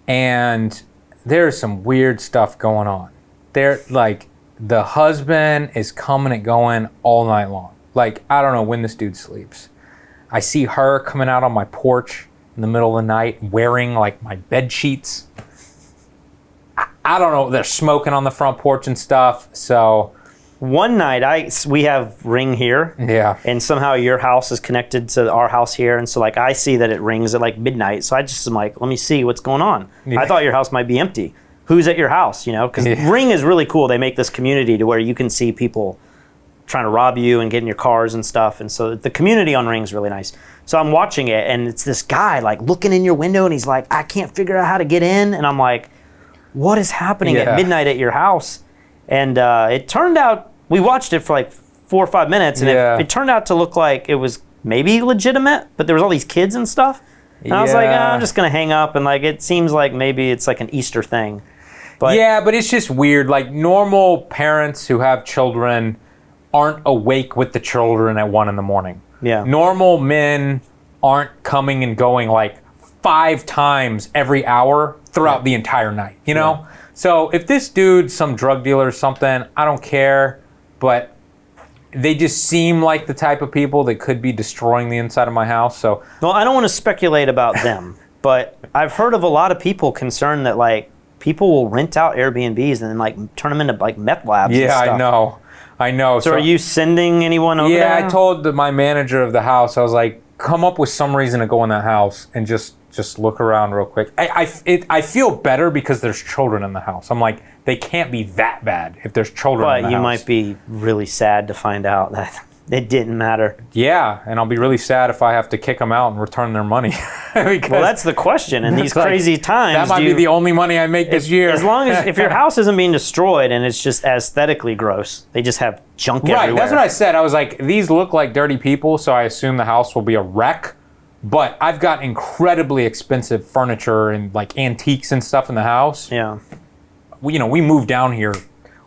And there's some weird stuff going on. They're like, the husband is coming and going all night long. Like, I don't know when this dude sleeps. I see her coming out on my porch in the middle of the night wearing like my bed sheets. I don't know. They're smoking on the front porch and stuff. So one night we have Ring here. Yeah. And somehow your house is connected to our house here. And so like I see that it rings at like midnight. So I just am like, let me see what's going on. Yeah. I thought your house might be empty. Who's at your house, you know? Because Ring is really cool. They make this community to where you can see people trying to rob you and get in your cars and stuff. And so the community on Ring is really nice. So I'm watching it, and it's this guy like looking in your window, and he's like, I can't figure out how to get in. And I'm like, what is happening at midnight at your house? And it turned out, we watched it for like 4 or 5 minutes, and it turned out to look like it was maybe legitimate, but there was all these kids and stuff. And I was like, I'm just going to hang up, and like it seems like maybe it's like an Easter thing. But yeah, but it's just weird. Like, normal parents who have children aren't awake with the children at 1 a.m. Yeah. Normal men aren't coming and going like 5 times every hour throughout the entire night, you know? Yeah. So if this dude's some drug dealer or something, I don't care, but they just seem like the type of people that could be destroying the inside of my house. So, well, I don't want to speculate about them, but I've heard of a lot of people concerned that like people will rent out Airbnbs and then like turn them into like meth labs. Yeah, and stuff. I know. So are you sending anyone over there? Yeah, I told my manager of the house, I was like, come up with some reason to go in that house and just look around real quick. I feel better because there's children in the house. I'm like, they can't be that bad if there's children in the house. But you might be really sad to find out that it didn't matter. Yeah, and I'll be really sad if I have to kick them out and return their money. Well, that's the question. In these crazy times, that might be the only money I make this year. As long as if your house isn't being destroyed and it's just aesthetically gross, they just have junk everywhere. Right, that's what I said. I was like, these look like dirty people, so I assume the house will be a wreck. But I've got incredibly expensive furniture and like antiques and stuff in the house. Yeah. We moved down here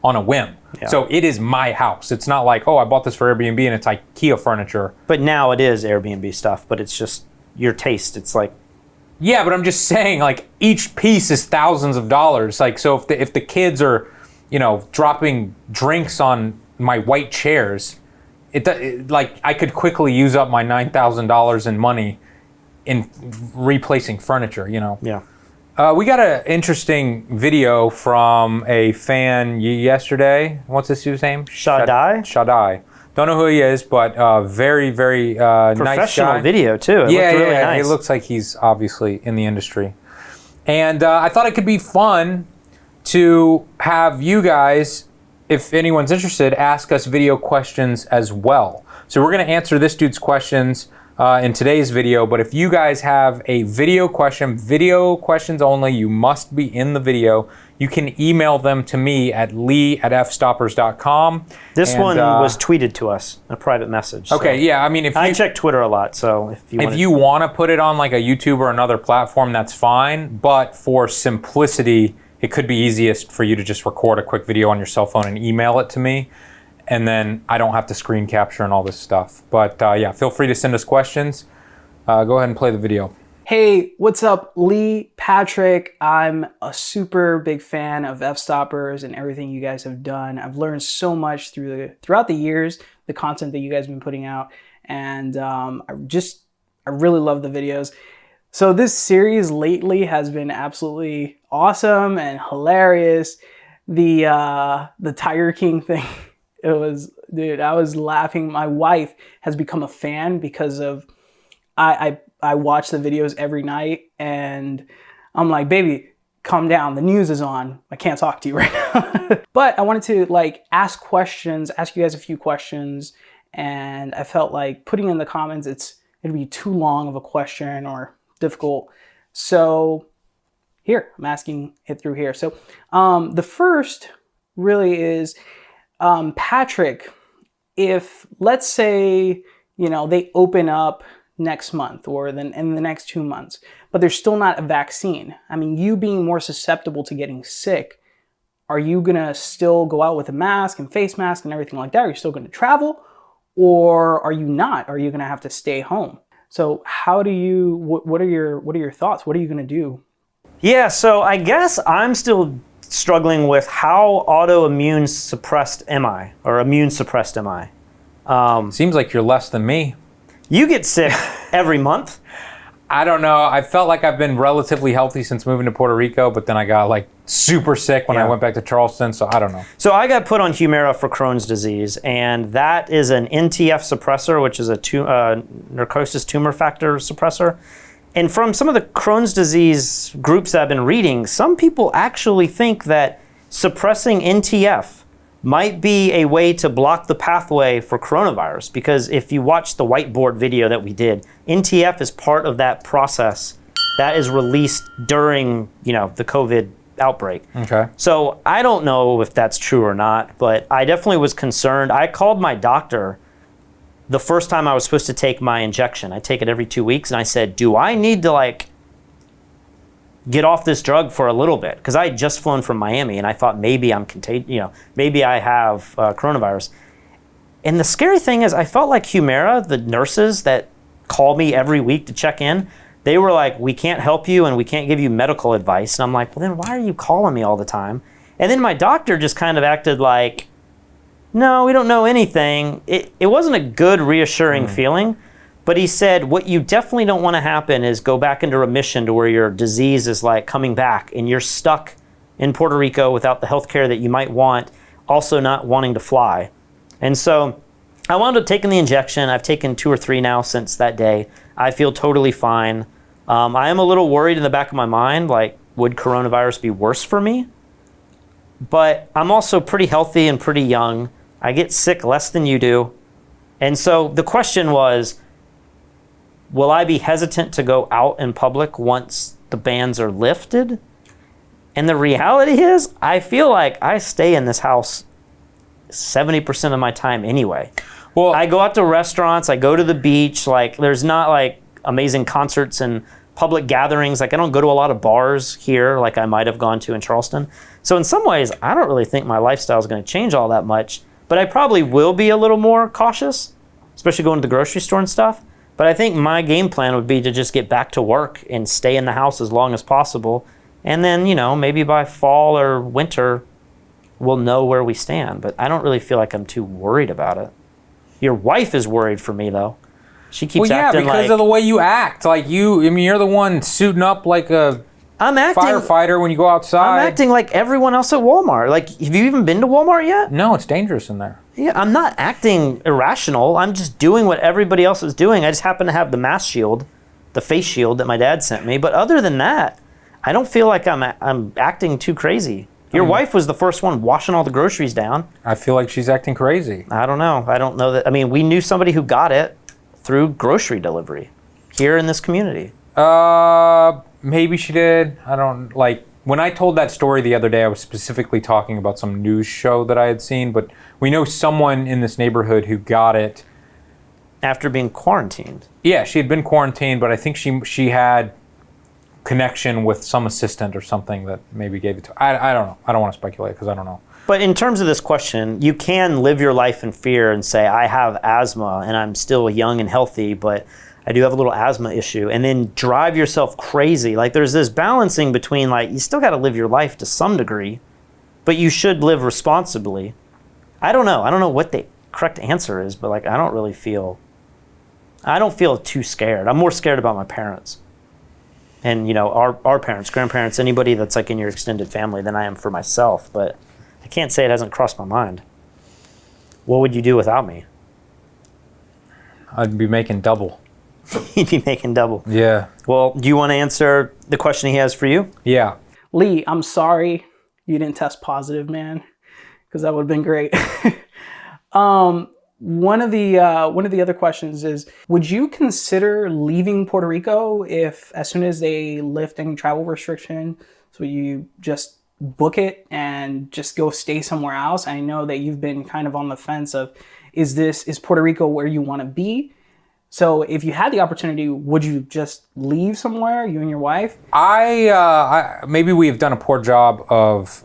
on a whim. Yeah. So it is my house. It's not like, oh, I bought this for Airbnb and it's IKEA furniture. But now it is Airbnb stuff, but it's just your taste. It's like, yeah, but I'm just saying, like, each piece is thousands of dollars. Like, so if the kids are, dropping drinks on my white chairs, it like I could quickly use up my $9,000 in money in replacing furniture. Yeah. We got an interesting video from a fan yesterday. What's this dude's name? Shaddai. Don't know who he is, but very, very nice guy. Professional video, too. It looked really nice. It looks like he's obviously in the industry. And I thought it could be fun to have you guys, if anyone's interested, ask us video questions as well. So we're going to answer this dude's questions in today's video, but if you guys have a video questions only, you must be in the video. You can email them to me at lee@fstoppers.com. This one was tweeted to us, a private message. Okay, yeah, I mean, I check Twitter a lot, so if you want to put it on like a YouTube or another platform, that's fine, but for simplicity, it could be easiest for you to just record a quick video on your cell phone and email it to me. And then I don't have to screen capture and all this stuff. But yeah, feel free to send us questions. Go ahead and play the video. Hey, what's up? Lee, Patrick. I'm a super big fan of Fstoppers and everything you guys have done. I've learned so much throughout the years, the content that you guys have been putting out. And I really love the videos. So this series lately has been absolutely awesome and hilarious. The Tiger King thing. I was laughing. My wife has become a fan because of I watch the videos every night, and I'm like, baby, calm down. The news is on. I can't talk to you right now. But I wanted to like ask you guys a few questions, and I felt like putting in the comments, it'd be too long of a question or difficult. So here, I'm asking it through here. So the first really is, Patrick, if let's say, they open up next month or then in the next 2 months, but there's still not a vaccine. I mean, you being more susceptible to getting sick, are you gonna still go out with a mask and face mask and everything like that? Are you still gonna travel, or are you not? Are you gonna have to stay home? So what are your thoughts? What are you gonna do? Yeah, so I guess I'm still struggling with how autoimmune suppressed am I, or immune suppressed am I? Seems like you're less than me. You get sick every month. I don't know. I felt like I've been relatively healthy since moving to Puerto Rico, but then I got like super sick when I went back to Charleston, so I don't know. So I got put on Humira for Crohn's disease, and that is an NTF suppressor, which is a narcosis tumor factor suppressor. And from some of the Crohn's disease groups that I've been reading, some people actually think that suppressing NTF might be a way to block the pathway for coronavirus, because if you watch the whiteboard video that we did, NTF is part of that process that is released during, the COVID outbreak. Okay. So I don't know if that's true or not, but I definitely was concerned. I called my doctor the first time I was supposed to take my injection. I take it every 2 weeks, and I said, do I need to get off this drug for a little bit? Because I had just flown from Miami, and I thought maybe I'm contagious, maybe I have coronavirus. And the scary thing is, I felt like Humira, the nurses that call me every week to check in, they were like, we can't help you and we can't give you medical advice. And I'm like, well, then why are you calling me all the time? And then my doctor just kind of acted like, no, we don't know anything. It wasn't a good, reassuring feeling. But he said, what you definitely don't want to happen is go back into remission to where your disease is coming back and you're stuck in Puerto Rico without the health care that you might want, also not wanting to fly. And so I wound up taking the injection. I've taken 2 or 3 now since that day. I feel totally fine. I am a little worried in the back of my mind, would coronavirus be worse for me? But I'm also pretty healthy and pretty young. I get sick less than you do. And so the question was, will I be hesitant to go out in public once the bans are lifted? And the reality is, I feel like I stay in this house 70% of my time anyway. Well, I go out to restaurants, I go to the beach, there's not amazing concerts and public gatherings. I don't go to a lot of bars here like I might have gone to in Charleston. So in some ways, I don't really think my lifestyle is going to change all that much, but I probably will be a little more cautious, especially going to the grocery store and stuff. But I think my game plan would be to just get back to work and stay in the house as long as possible. And then, maybe by fall or winter, we'll know where we stand. But I don't really feel like I'm too worried about it. Your wife is worried for me, though. She keeps acting because of the way you act. You're the one suiting up like a firefighter when you go outside. I'm acting like everyone else at Walmart. Have you even been to Walmart yet? No, it's dangerous in there. Yeah, I'm not acting irrational. I'm just doing what everybody else is doing. I just happen to have the mask shield, the face shield that my dad sent me. But other than that, I don't feel like I'm acting too crazy. Your wife was the first one washing all the groceries down. I feel like she's acting crazy. I don't know. I don't know that. We knew somebody who got it through grocery delivery here in this community. Maybe she did. I don't when I told that story the other day, I was specifically talking about some news show that I had seen, but we know someone in this neighborhood who got it after being quarantined. Yeah, she had been quarantined, but I think she had connection with some assistant or something that maybe gave it to her. I don't know. I don't want to speculate because I don't know. But in terms of this question, you can live your life in fear and say, I have asthma and I'm still young and healthy, but I do have a little asthma issue, and then drive yourself crazy. There's this balancing between you still got to live your life to some degree, but you should live responsibly. I don't know. I don't know what the correct answer is, but I don't feel too scared. I'm more scared about my parents and, our parents, grandparents, anybody that's in your extended family than I am for myself. But I can't say it hasn't crossed my mind. What would you do without me? I'd be making double. He'd be making double. Yeah. Well, do you want to answer the question he has for you? Yeah. Lee, I'm sorry you didn't test positive, man, because that would have been great. One of the other questions is, would you consider leaving Puerto Rico if, as soon as they lift any travel restriction, so you just book it and just go stay somewhere else? I know that you've been kind of on the fence of, is Puerto Rico where you want to be? So if you had the opportunity, would you just leave somewhere, you and your wife? I maybe we've done a poor job of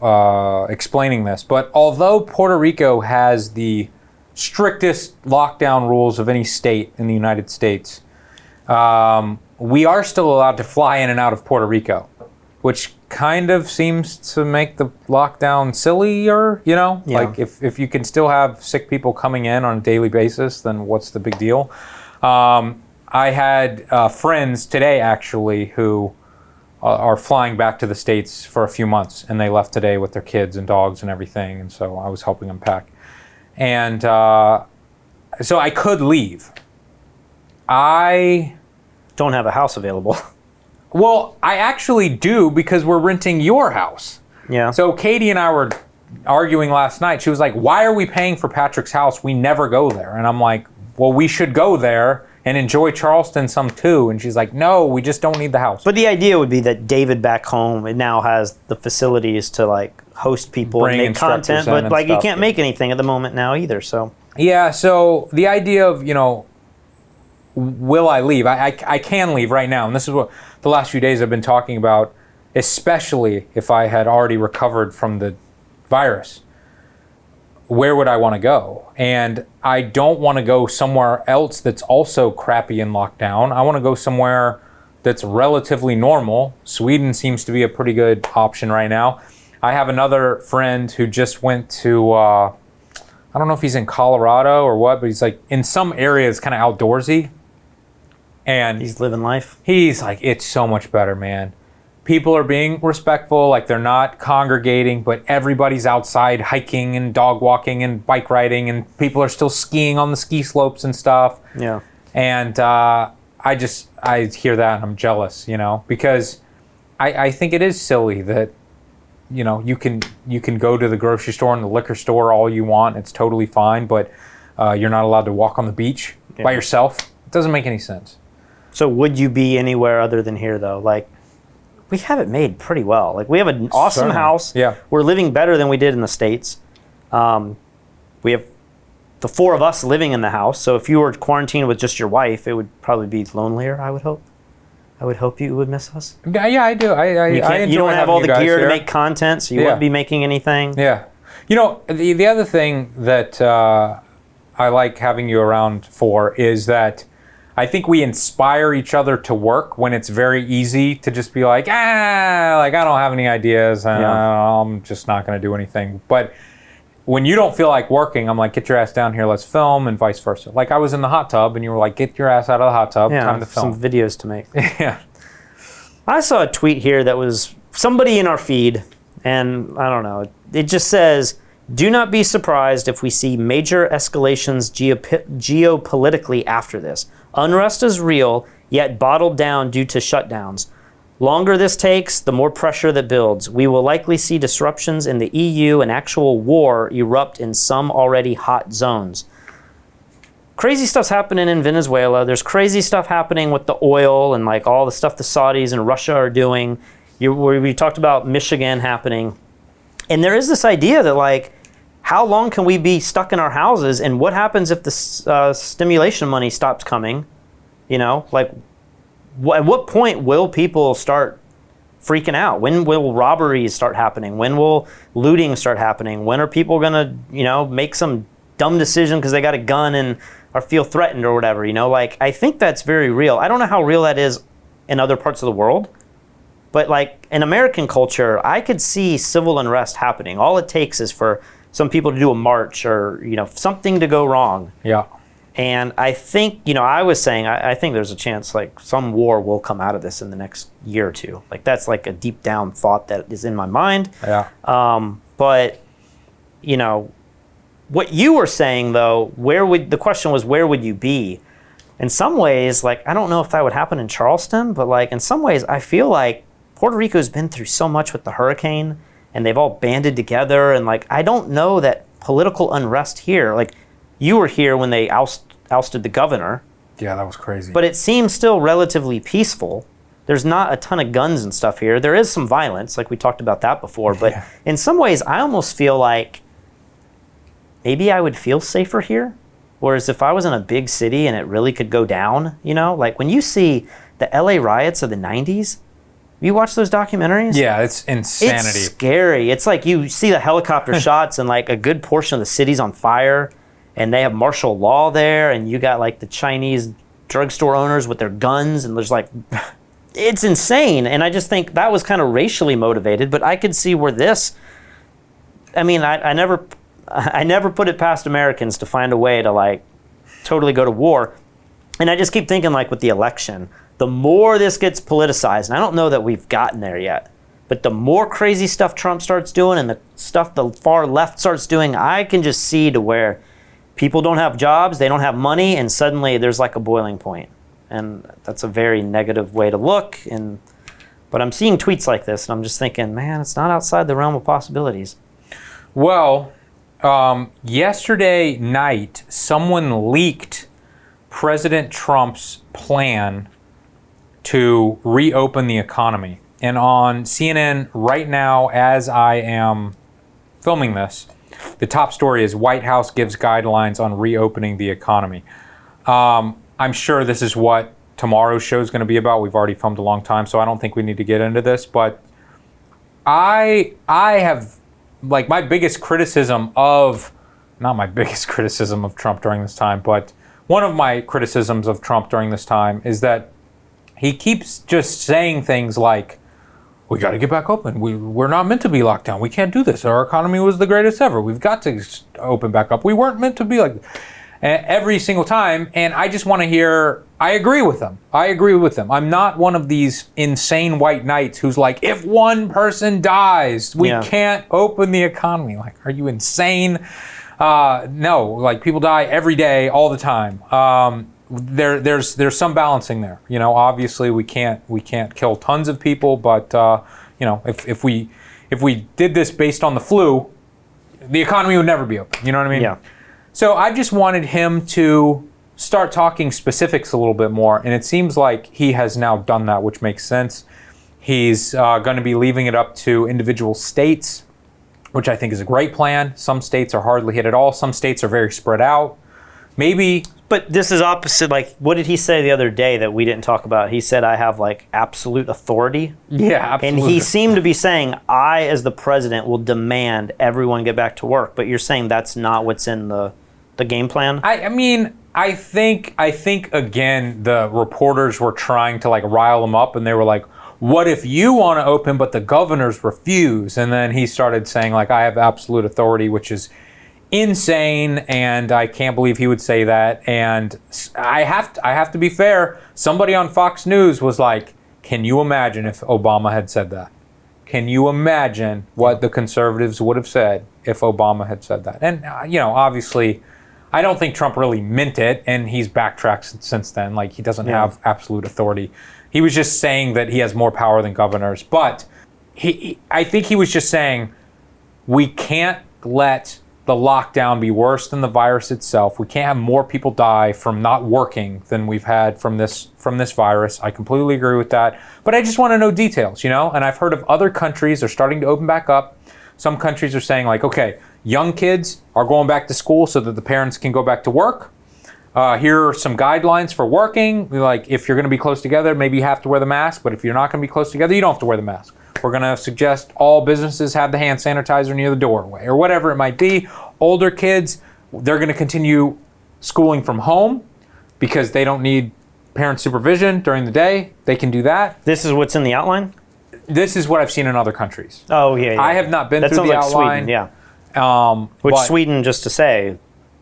explaining this, but although Puerto Rico has the strictest lockdown rules of any state in the United States, we are still allowed to fly in and out of Puerto Rico, which kind of seems to make the lockdown sillier, you know? Yeah. Like if you can still have sick people coming in on a daily basis, then what's the big deal? I had friends today actually who are flying back to the States for a few months, and they left today with their kids and dogs and everything, and so I was helping them pack. And so I could leave. I don't have a house available. Well, I actually do, because we're renting your house. Yeah. So Katie and I were arguing last night. She was like, why are we paying for Patrick's house? We never go there. And I'm like, well, we should go there and enjoy Charleston some too. And she's like, no, we just don't need the house. But the idea would be that David back home, it now has the facilities to like host people Bring and make content, but like you can't make anything at the moment now either. So yeah, so the idea of, you know, will I leave? I can leave right now. And this is what the last few days I've been talking about, especially if I had already recovered from the virus. Where would I want to go? And I don't want to go somewhere else that's also crappy and locked down. I want to go somewhere that's relatively normal. Sweden seems to be a pretty good option right now. I have another friend who just went to, I don't know if he's in Colorado or what, but he's like in some areas kind of outdoorsy. And he's living life. He's like, it's so much better, man. People are being respectful, like they're not congregating, but everybody's outside hiking and dog walking and bike riding, and people are still skiing on the ski slopes and stuff. Yeah. And I hear that and I'm jealous, you know, because I think it is silly that, you know, you can go to the grocery store and the liquor store all you want. It's totally fine, but you're not allowed to walk on the beach by yourself. It doesn't make any sense. So would you be anywhere other than here though? Like, we have it made pretty well. Like, we have an awesome house. Yeah. We're living better than we did in the States. We have the four of us living in the house. So if you were quarantined with just your wife, it would probably be lonelier, I would hope. I would hope you would miss us. Yeah, I do. You don't have all the gear to make content, so you wouldn't be making anything. Yeah. You know, the other thing that I like having you around for is that I think we inspire each other to work when it's very easy to just be like, I don't have any ideas. I'm just not going to do anything. But when you don't feel like working, I'm like, get your ass down here, let's film, and vice versa. Like, I was in the hot tub, and you were like, get your ass out of the hot tub, time to film. Some videos to make. Yeah. I saw a tweet here that was somebody in our feed, and I don't know. It just says, do not be surprised if we see major escalations geopolitically after this. Unrest is real, yet bottled down due to shutdowns. Longer this takes, the more pressure that builds. We will likely see disruptions in the EU and actual war erupt in some already hot zones. Crazy stuff's happening in Venezuela. There's crazy stuff happening with the oil and like all the stuff the Saudis and Russia are doing. We talked about Michigan happening. And there is this idea that like, how long can we be stuck in our houses, and what happens if the stimulation money stops coming? You know, like, at what point will people start freaking out? When will robberies start happening? When will looting start happening? When are people gonna, you know, make some dumb decision because they got a gun and or feel threatened or whatever? You know, like, I think that's very real. I don't know how real that is in other parts of the world, but like in American culture, I could see civil unrest happening. All it takes is for some people to do a march or, you know, something to go wrong. Yeah. And I think, you know, I was saying, I think there's a chance like some war will come out of this in the next year or two. Like, that's like a deep down thought that is in my mind. Yeah. But, you know, what you were saying though, the question was, where would you be? in some ways, like, I don't know if that would happen in Charleston, but like in some ways, I feel like Puerto Rico's been through so much with the hurricane, and they've all banded together, and like, I don't know that political unrest here, like, you were here when they ousted the governor. Yeah, that was crazy. But it seems still relatively peaceful. There's not a ton of guns and stuff here. There is some violence, like we talked about that before, but in some ways, I almost feel like maybe I would feel safer here. Whereas if I was in a big city and it really could go down, you know, like when you see the LA riots of the 90s, you watch those documentaries? Yeah, it's insanity. It's scary. It's like you see the helicopter shots and like a good portion of the city's on fire, and they have martial law there, and you got like the Chinese drugstore owners with their guns, and there's like, it's insane. And I just think that was kind of racially motivated, but I could see where this, I mean, I never put it past Americans to find a way to like totally go to war. And I just keep thinking, like with the election, the more this gets politicized, and I don't know that we've gotten there yet, but the more crazy stuff Trump starts doing and the stuff the far left starts doing, I can just see to where people don't have jobs, they don't have money, and suddenly there's like a boiling point. And that's a very negative way to look. But I'm seeing tweets like this, and I'm just thinking, man, it's not outside the realm of possibilities. Well, yesterday night, someone leaked President Trump's plan to reopen the economy. And on CNN right now, as I am filming this, the top story is White House gives guidelines on reopening the economy. I'm sure this is what tomorrow's show is going to be about. We've already filmed a long time, so I don't think we need to get into this. But I have, like, my biggest criticism of, not my biggest criticism of Trump during this time, but one of my criticisms of Trump during this time is that he keeps just saying things like, we got to get back open. We're not meant to be locked down. We can't do this. Our economy was the greatest ever. We've got to open back up. We weren't meant to be like every single time. And I just want to hear, I agree with him. I'm not one of these insane white knights who's like, if one person dies, we can't open the economy. Like, are you insane? No, like people die every day, all the time. There's some balancing there. You know, obviously we can't kill tons of people, but you know, if we did this based on the flu, the economy would never be open. You know what I mean? Yeah. So I just wanted him to start talking specifics a little bit more, and it seems like he has now done that, which makes sense. He's going to be leaving it up to individual states, which I think is a great plan. Some states are hardly hit at all. Some states are very spread out. Maybe. But this is opposite. Like, what did he say the other day that we didn't talk about? He said, I have like absolute authority. Yeah, absolutely. And he seemed to be saying, I, as the president, will demand everyone get back to work. But you're saying that's not what's in the game plan? I mean, I think again, the reporters were trying to like rile him up, and they were like, what if you want to open, but the governors refuse? And then he started saying like, I have absolute authority, which is insane, and I can't believe he would say that. And I have to be fair. Somebody on Fox News was like, can you imagine if Obama had said that? Can you imagine what the conservatives would have said if Obama had said that? And you know, obviously, I don't think Trump really meant it, and he's backtracked since then. Like, he doesn't have absolute authority. He was just saying that he has more power than governors. But I think he was just saying, we can't let the lockdown be worse than the virus itself. We can't have more people die from not working than we've had from this virus. I completely agree with that. But I just want to know details, you know? And I've heard of other countries are starting to open back up. Some countries are saying like, okay, young kids are going back to school so that the parents can go back to work. Here are some guidelines for working. Like, if you're going to be close together, maybe you have to wear the mask. But if you're not going to be close together, you don't have to wear the mask. We're going to suggest all businesses have the hand sanitizer near the doorway, or whatever it might be. Older kids, they're going to continue schooling from home because they don't need parent supervision during the day. They can do that. This is what's in the outline? This is what I've seen in other countries. Oh, yeah. I have not been that through the sounds like outline. Sweden, yeah. Which Sweden, just to say,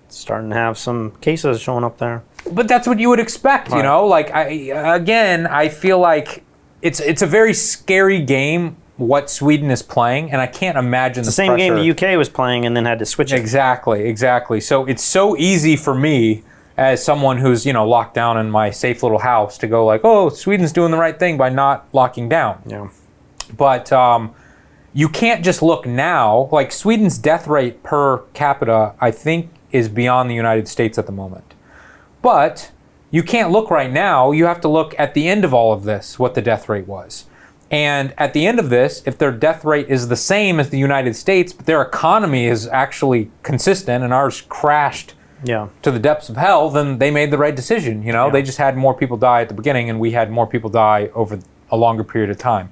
starting to have some cases showing up there. But that's what you would expect, you know? Like, I feel like it's a very scary game what Sweden is playing, and I can't imagine it's the same game the UK was playing and then had to switch it. Exactly. So it's so easy for me as someone who's, locked down in my safe little house to go like, oh, Sweden's doing the right thing by not locking down. Yeah. But you can't just look now. Like Sweden's death rate per capita, I think, is beyond the United States at the moment. But you can't look right now. You have to look at the end of all of this, what the death rate was. And at the end of this, if their death rate is the same as the United States, but their economy is actually consistent and ours crashed to the depths of hell, then they made the right decision. They just had more people die at the beginning and we had more people die over a longer period of time.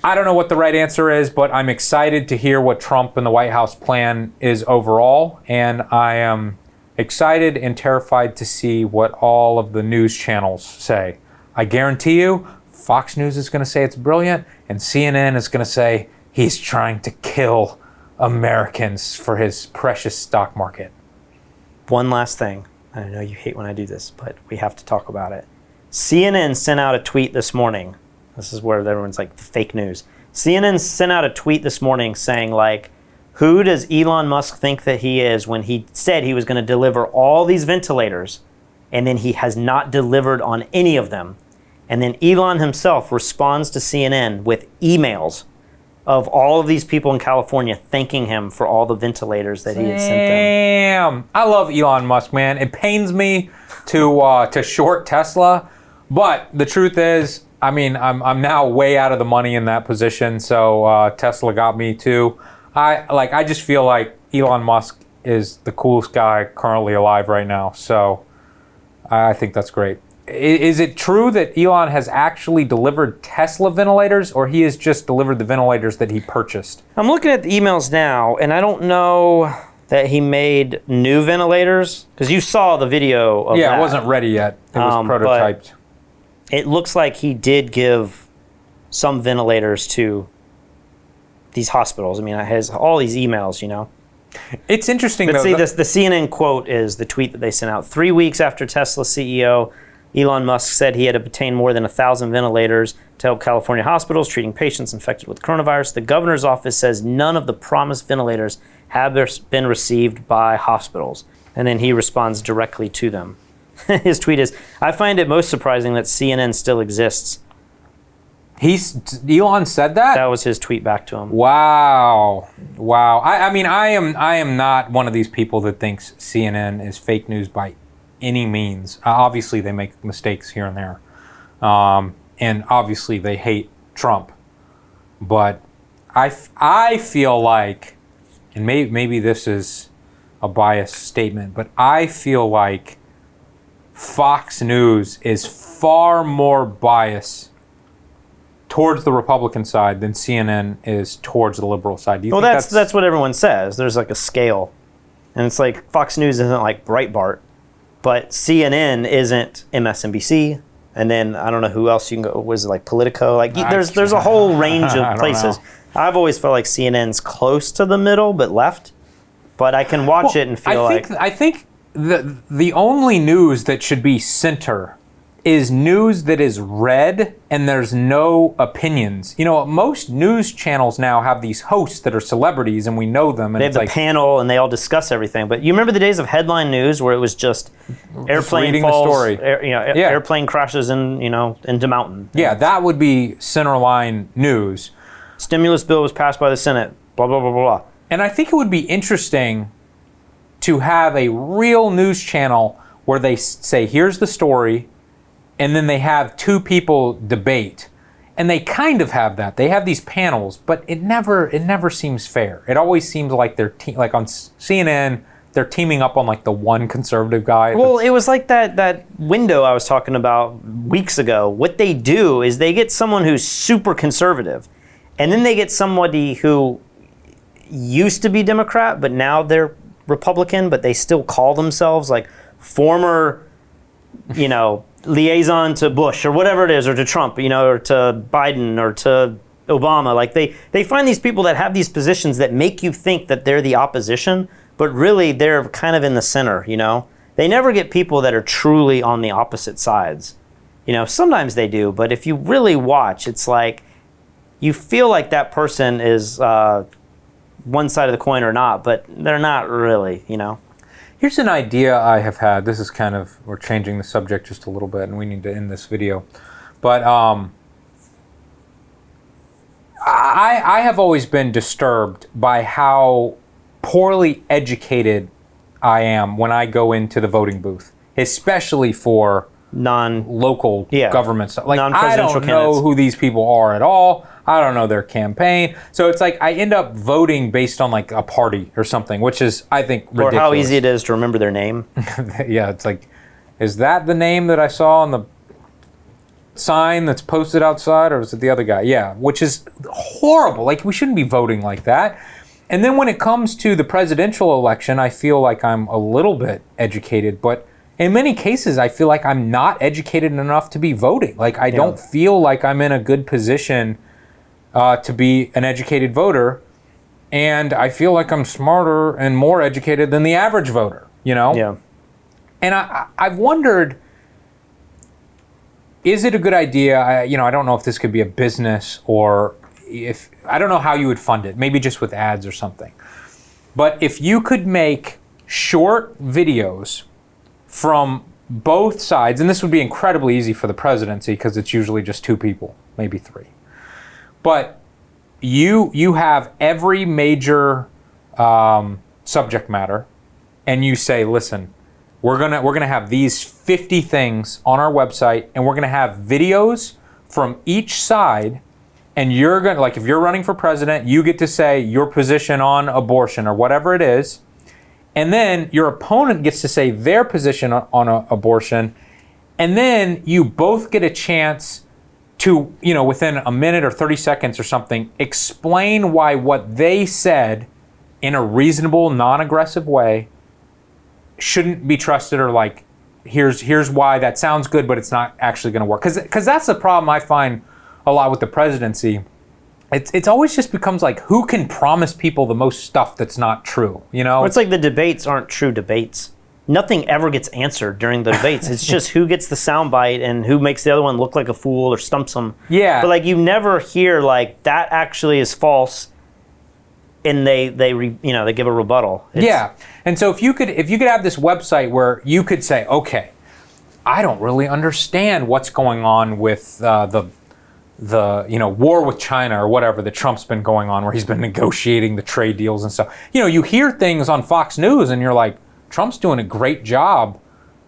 I don't know what the right answer is, but I'm excited to hear what Trump and the White House plan is overall. And I am excited and terrified to see what all of the news channels say. I guarantee you, Fox News is going to say it's brilliant, and CNN is going to say he's trying to kill Americans for his precious stock market. One last thing. I know you hate when I do this, but we have to talk about it. CNN sent out a tweet this morning. This is where everyone's like, the fake news. CNN sent out a tweet this morning saying, like, who does Elon Musk think that he is when he said he was going to deliver all these ventilators, and then he has not delivered on any of them? And then Elon himself responds to CNN with emails of all of these people in California thanking him for all the ventilators that he had sent them. Damn. I love Elon Musk, man. It pains me to short Tesla, but the truth is, I mean, I'm now way out of the money in that position, so Tesla got me too. I just feel like Elon Musk is the coolest guy currently alive right now, so I think that's great. Is it true that Elon has actually delivered Tesla ventilators, or he has just delivered the ventilators that he purchased? I'm looking at the emails now, and I don't know that he made new ventilators, because you saw the video of that. It wasn't ready yet. It was prototyped. It looks like he did give some ventilators to these hospitals. I mean, it has all these emails, It's interesting, but though. See, the CNN quote is the tweet that they sent out. 3 weeks after Tesla CEO Elon Musk said he had obtained more than 1,000 ventilators to help California hospitals treating patients infected with coronavirus, the governor's office says none of the promised ventilators have been received by hospitals. And then he responds directly to them. His tweet is, I find it most surprising that CNN still exists. Elon said that? That was his tweet back to him. Wow. I mean, I am not one of these people that thinks CNN is fake news by any means. Obviously, they make mistakes here and there. And obviously, they hate Trump. But I feel like, and maybe this is a biased statement, but I feel like Fox News is far more biased towards the Republican side than CNN is towards the liberal side. Do you think that's what everyone says. There's like a scale. And it's like Fox News isn't like Breitbart, but CNN isn't MSNBC. And then I don't know who else you can go. Was it like Politico? Like there's a whole range of places. I've always felt like CNN's close to the middle, but left. But I can watch it and feel I think the only news that should be center is news that is read and there's no opinions. You know, most news channels now have these hosts that are celebrities and we know them. And they have the panel and they all discuss everything. But you remember the days of headline news where it was just airplane falls, the story. Airplane crashes into mountain. Yeah, that would be centerline news. Stimulus bill was passed by the Senate, blah, blah, blah, blah, blah. And I think it would be interesting to have a real news channel where they say, here's the story, and then they have two people debate. And they kind of have that. They have these panels, but it never seems fair. It always seems like they're like on CNN, they're teaming up on like the one conservative guy. Well, it was like that window I was talking about weeks ago. What they do is they get someone who's super conservative, and then they get somebody who used to be Democrat, but now they're Republican, but they still call themselves like former, liaison to Bush or whatever it is, or to Trump, or to Biden or to Obama. Like they find these people that have these positions that make you think that they're the opposition, but really they're kind of in the center, They never get people that are truly on the opposite sides. Sometimes they do, but if you really watch, it's like you feel like that person is one side of the coin or not, but they're not really, Here's an idea I have had. This is kind of, we're changing the subject just a little bit, and we need to end this video. But I have always been disturbed by how poorly educated I am when I go into the voting booth, especially for non-local government stuff. Like, I don't know who these people are at all. I don't know their campaign. So it's like I end up voting based on like a party or something, which is, I think, ridiculous. Or how easy it is to remember their name. Yeah, it's like, is that the name that I saw on the sign that's posted outside, or is it the other guy? Yeah, which is horrible. Like, we shouldn't be voting like that. And then when it comes to the presidential election, I feel like I'm a little bit educated, but in many cases, I feel like I'm not educated enough to be voting. Like, I don't feel like I'm in a good position to be an educated voter, and I feel like I'm smarter and more educated than the average voter, you know? Yeah. And I've wondered, is it a good idea? I don't know if this could be a business, or if, I don't know how you would fund it, maybe just with ads or something. But if you could make short videos from both sides, and this would be incredibly easy for the presidency because it's usually just 2 people, maybe 3. But you have every major subject matter, and you say, listen, we're gonna have these 50 things on our website, and we're gonna have videos from each side, and you're gonna, like, if you're running for president, you get to say your position on abortion or whatever it is, and then your opponent gets to say their position on abortion, and then you both get a chance to, within a minute or 30 seconds or something, explain why what they said in a reasonable, non-aggressive way shouldn't be trusted, or like, here's why that sounds good, but it's not actually going to work. Because that's the problem I find a lot with the presidency. It's always just becomes like, who can promise people the most stuff that's not true, Well, it's like the debates aren't true debates. Nothing ever gets answered during the debates. It's just who gets the soundbite and who makes the other one look like a fool or stumps them. Yeah. But like, you never hear like, that actually is false, and they give a rebuttal. Yeah. And so if you could have this website where you could say, okay, I don't really understand what's going on with the war with China or whatever that Trump's been going on, where he's been negotiating the trade deals and stuff. You hear things on Fox News and you're like, Trump's doing a great job,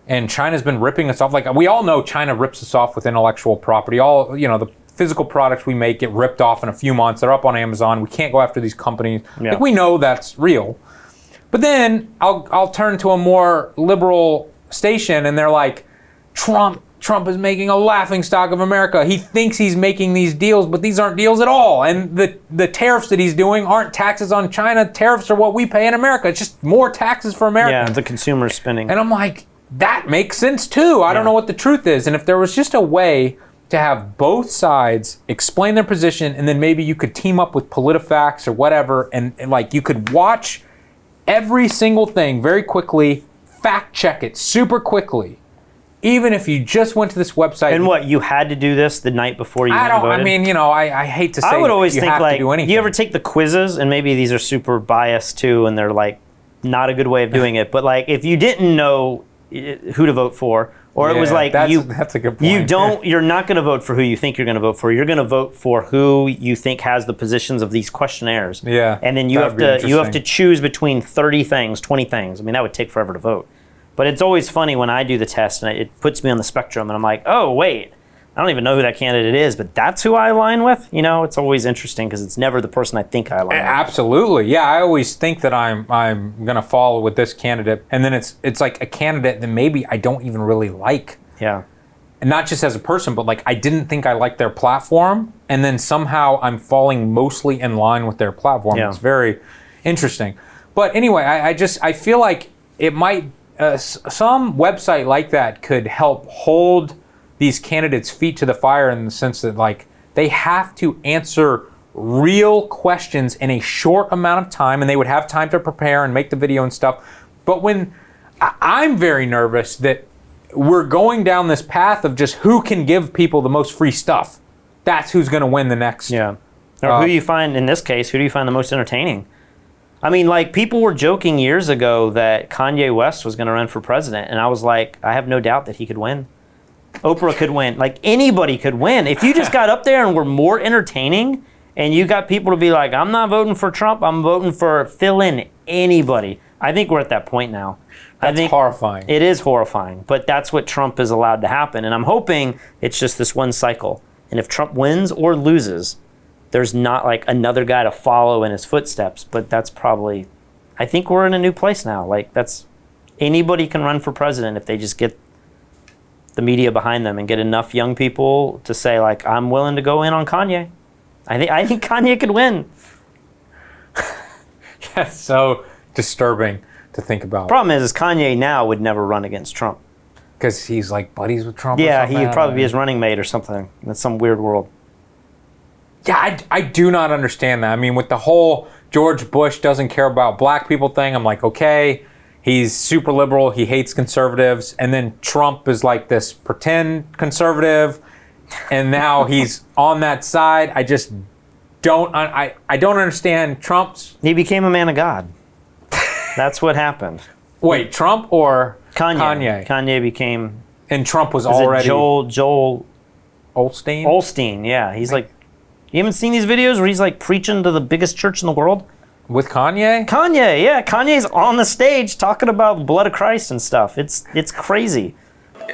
and China's been ripping us off. Like, we all know China rips us off with intellectual property. All, the physical products we make get ripped off in a few months. They're up on Amazon. We can't go after these companies. Yeah. Like, we know that's real. But then I'll turn to a more liberal station, and they're like, Trump is making a laughingstock of America. He thinks he's making these deals, but these aren't deals at all. And the tariffs that he's doing aren't taxes on China. Tariffs are what we pay in America. It's just more taxes for Americans. Yeah, the consumer's spending. And I'm like, that makes sense too. I don't know what the truth is. And if there was just a way to have both sides explain their position, and then maybe you could team up with PolitiFacts or whatever, and like, you could watch every single thing very quickly, fact check it super quickly, even if you just went to this website. And what, you had to do this the night before you went and voted? I mean, I hate to say I would always think, have like, to do anything. you ever take the quizzes, and maybe these are super biased too, and they're like not a good way of doing it, but like, if you didn't know who to vote for, or it was like, that's a good point. You're not going to vote for who you think you're going to vote for. You're going to vote for who you think has the positions of these questionnaires. Yeah. And then you have to choose between 30 things, 20 things. I mean, that would take forever to vote. But it's always funny when I do the test, and it puts me on the spectrum, and I'm like, oh, wait, I don't even know who that candidate is, but that's who I align with? It's always interesting, because it's never the person I think I align with. Absolutely. Yeah, I always think that I'm going to follow with this candidate, and then it's like a candidate that maybe I don't even really like. Yeah. And not just as a person, but like, I didn't think I liked their platform, and then somehow I'm falling mostly in line with their platform. Yeah. It's very interesting. But anyway, I feel like it might... some website like that could help hold these candidates' feet to the fire, in the sense that, like, they have to answer real questions in a short amount of time, and they would have time to prepare and make the video and stuff. But when I'm very nervous that we're going down this path of just who can give people the most free stuff, that's who's going to win the next. Yeah. Or who do you find, in this case, who do you find the most entertaining? I mean, like, people were joking years ago that Kanye West was going to run for president, and I was like, I have no doubt that he could win. Oprah could win. Like, anybody could win. If you just got up there and were more entertaining, and you got people to be like, I'm not voting for Trump, I'm voting for fill in anybody. I think we're at that point now. That's horrifying. It is horrifying, but that's what Trump is allowed to happen. And I'm hoping it's just this one cycle. And if Trump wins or loses, there's not like another guy to follow in his footsteps. But that's probably, I think we're in a new place now. Like, that's, anybody can run for president if they just get the media behind them and get enough young people to say, like, I'm willing to go in on Kanye. I think Kanye could win. That's so disturbing to think about. Problem is Kanye now would never run against Trump. Because he's like buddies with Trump? Yeah, or something? he'd probably be his running mate or something in some weird world. Yeah, I do not understand that. I mean, with the whole George Bush doesn't care about black people thing, I'm like, okay, he's super liberal, he hates conservatives, and then Trump is like this pretend conservative, and now he's on that side. I just don't, I don't understand Trump's... He became a man of God. That's what happened. Wait, Trump or Kanye? Kanye became... And Trump was already... Joel Osteen? Osteen, yeah. He's like... You haven't seen these videos where he's like preaching to the biggest church in the world? With Kanye? Kanye, yeah. Kanye's on the stage talking about the blood of Christ and stuff. It's crazy.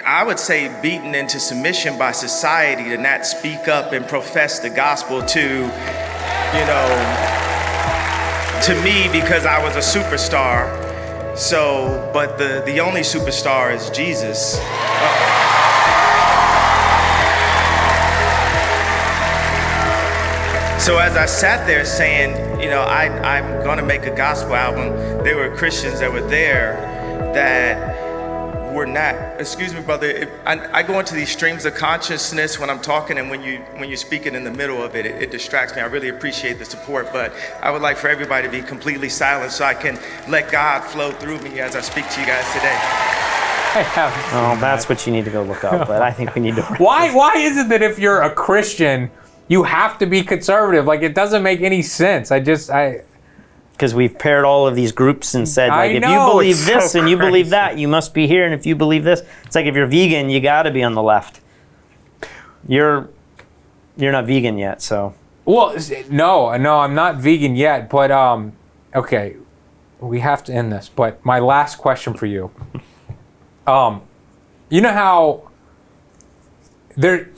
I would say beaten into submission by society to not speak up and profess the gospel to, you know, to me because I was a superstar. So, but the only superstar is Jesus. So as I sat there saying, you know, I'm gonna make a gospel album, there were Christians that were there that were not. Excuse me, brother. I go into these streams of consciousness when I'm talking, and when you're speaking in the middle of it, it distracts me. I really appreciate the support, but I would like for everybody to be completely silent so I can let God flow through me as I speak to you guys today. Oh, that's what you need to go look up. But I think we need to. Why is it that if you're a Christian, you have to be conservative? Like, it doesn't make any sense. Because we've paired all of these groups and said, like, if you believe this and you believe that, you must be here. And if you believe this, it's like if you're vegan, you got to be on the left. You're not vegan yet, so. Well, no, I'm not vegan yet. But okay, we have to end this. But my last question for you, you know how there.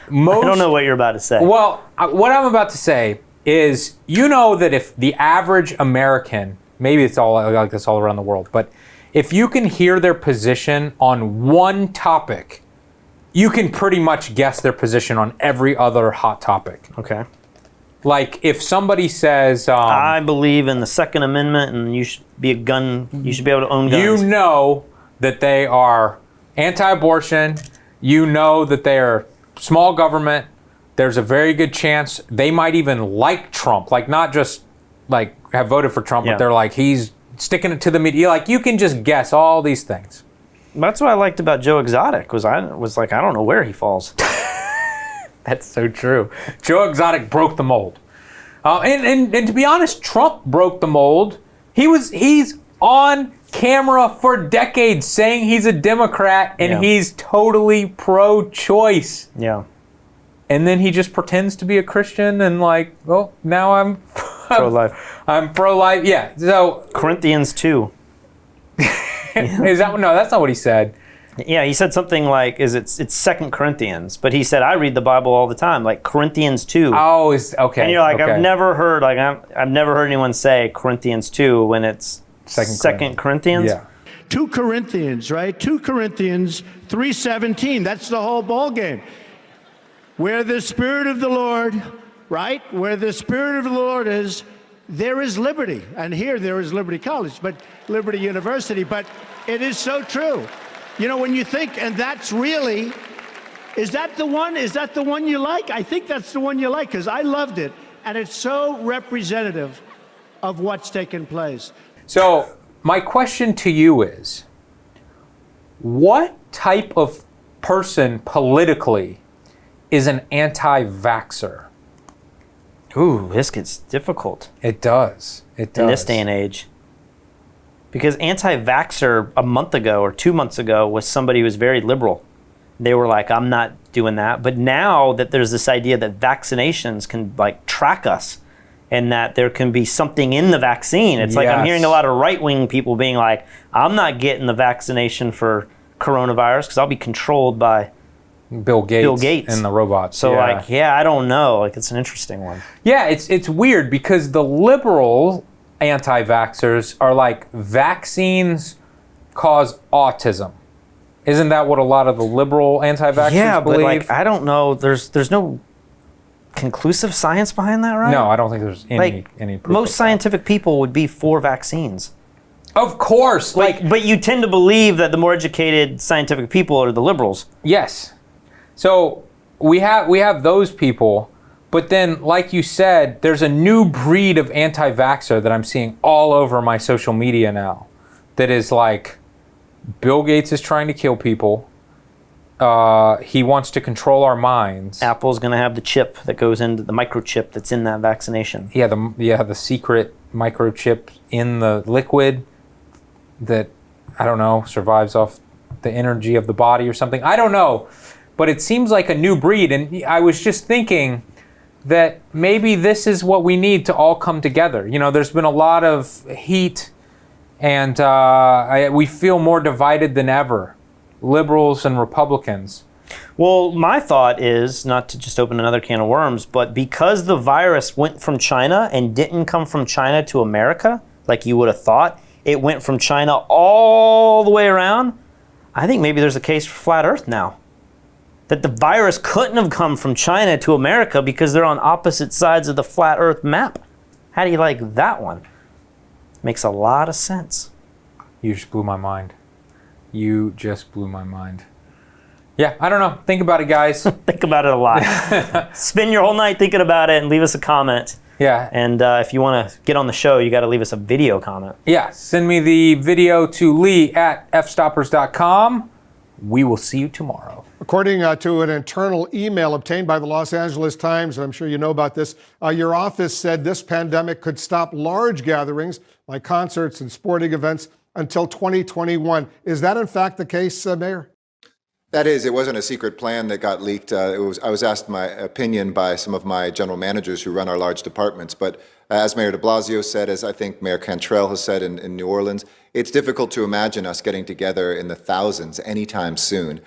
I don't know what you're about to say. Well, what I'm about to say is, you know that if the average American, maybe it's all like this all around the world, but if you can hear their position on one topic, you can pretty much guess their position on every other hot topic. Okay. Like if somebody says, I believe in the Second Amendment and you should be you should be able to own guns. You know that they are anti-abortion, you know that they are small government. There's a very good chance they might even like Trump, like not just like have voted for Trump, but they're like, he's sticking it to the media. Like, you can just guess all these things. That's what I liked about Joe Exotic, I don't know where he falls. That's so true. Joe Exotic broke the mold. And to be honest, Trump broke the mold. He's on camera for decades saying he's a Democrat and he's totally pro-choice. Yeah. And then he just pretends to be a Christian and like, well, now I'm pro-life. I'm pro-life. Yeah. So Corinthians 2. Is that no? That's not what he said. Yeah, he said something like, it's 2 Corinthians, but he said I read the Bible all the time, like Corinthians 2. Oh, is okay. And you're like, okay. I've never heard anyone say Corinthians 2 when it's 2 Corinthians. Yeah. 2 Corinthians, right? 2 Corinthians 3:17. That's the whole ball game. Where the Spirit of the Lord, right? Where the Spirit of the Lord is, there is liberty. And here there is Liberty College, but Liberty University. But it is so true. You know, when you think, and that's really, is that the one? Is that the one you like? I think that's the one you like, because I loved it. And it's so representative of what's taken place. So my question to you is, what type of person politically is an anti-vaxxer? Ooh, this gets difficult. It does. It does. In this day and age. Because anti-vaxxer a month ago or 2 months ago was somebody who was very liberal. They were like, I'm not doing that. But now that there's this idea that vaccinations can like track us and that there can be something in the vaccine. It's like I'm hearing a lot of right-wing people being like, I'm not getting the vaccination for coronavirus because I'll be controlled by Bill Gates and the robots. So I don't know. Like, it's an interesting one. Yeah, it's weird because the liberal anti-vaxxers are like, vaccines cause autism. Isn't that what a lot of the liberal anti-vaxxers believe? But like, I don't know. There's no conclusive science behind that, right? No, I don't think there's any proof. Most scientific people would be for vaccines. Of course. But you tend to believe that the more educated scientific people are the liberals. Yes. So we have those people, but then, like you said, there's a new breed of anti-vaxxer that I'm seeing all over my social media now that is like, Bill Gates is trying to kill people. He wants to control our minds. Apple's going to have the chip that goes into the microchip that's in that vaccination. Yeah, the secret microchip in the liquid that, I don't know, survives off the energy of the body or something. I don't know. But it seems like a new breed. And I was just thinking that maybe this is what we need to all come together. You know, there's been a lot of heat and we feel more divided than ever, liberals and Republicans. Well, my thought is, not to just open another can of worms, but because the virus went from China and didn't come from China to America, like you would have thought, it went from China all the way around, I think maybe there's a case for flat Earth now. That the virus couldn't have come from China to America because they're on opposite sides of the flat Earth map. How do you like that one? Makes a lot of sense. You just blew my mind. You just blew my mind. Yeah, I don't know. Think about it, guys. Think about it a lot. Spend your whole night thinking about it and leave us a comment. Yeah. And if you want to get on the show, you got to leave us a video comment. Yeah, send me the video to lee@fstoppers.com. We will see you tomorrow. According to an internal email obtained by the Los Angeles Times, and I'm sure you know about this, your office said this pandemic could stop large gatherings like concerts and sporting events until 2021. Is that in fact the case, Mayor? That is. It wasn't a secret plan that got leaked. I was asked my opinion by some of my general managers who run our large departments. But as Mayor de Blasio said, as I think Mayor Cantrell has said in New Orleans, it's difficult to imagine us getting together in the thousands anytime soon.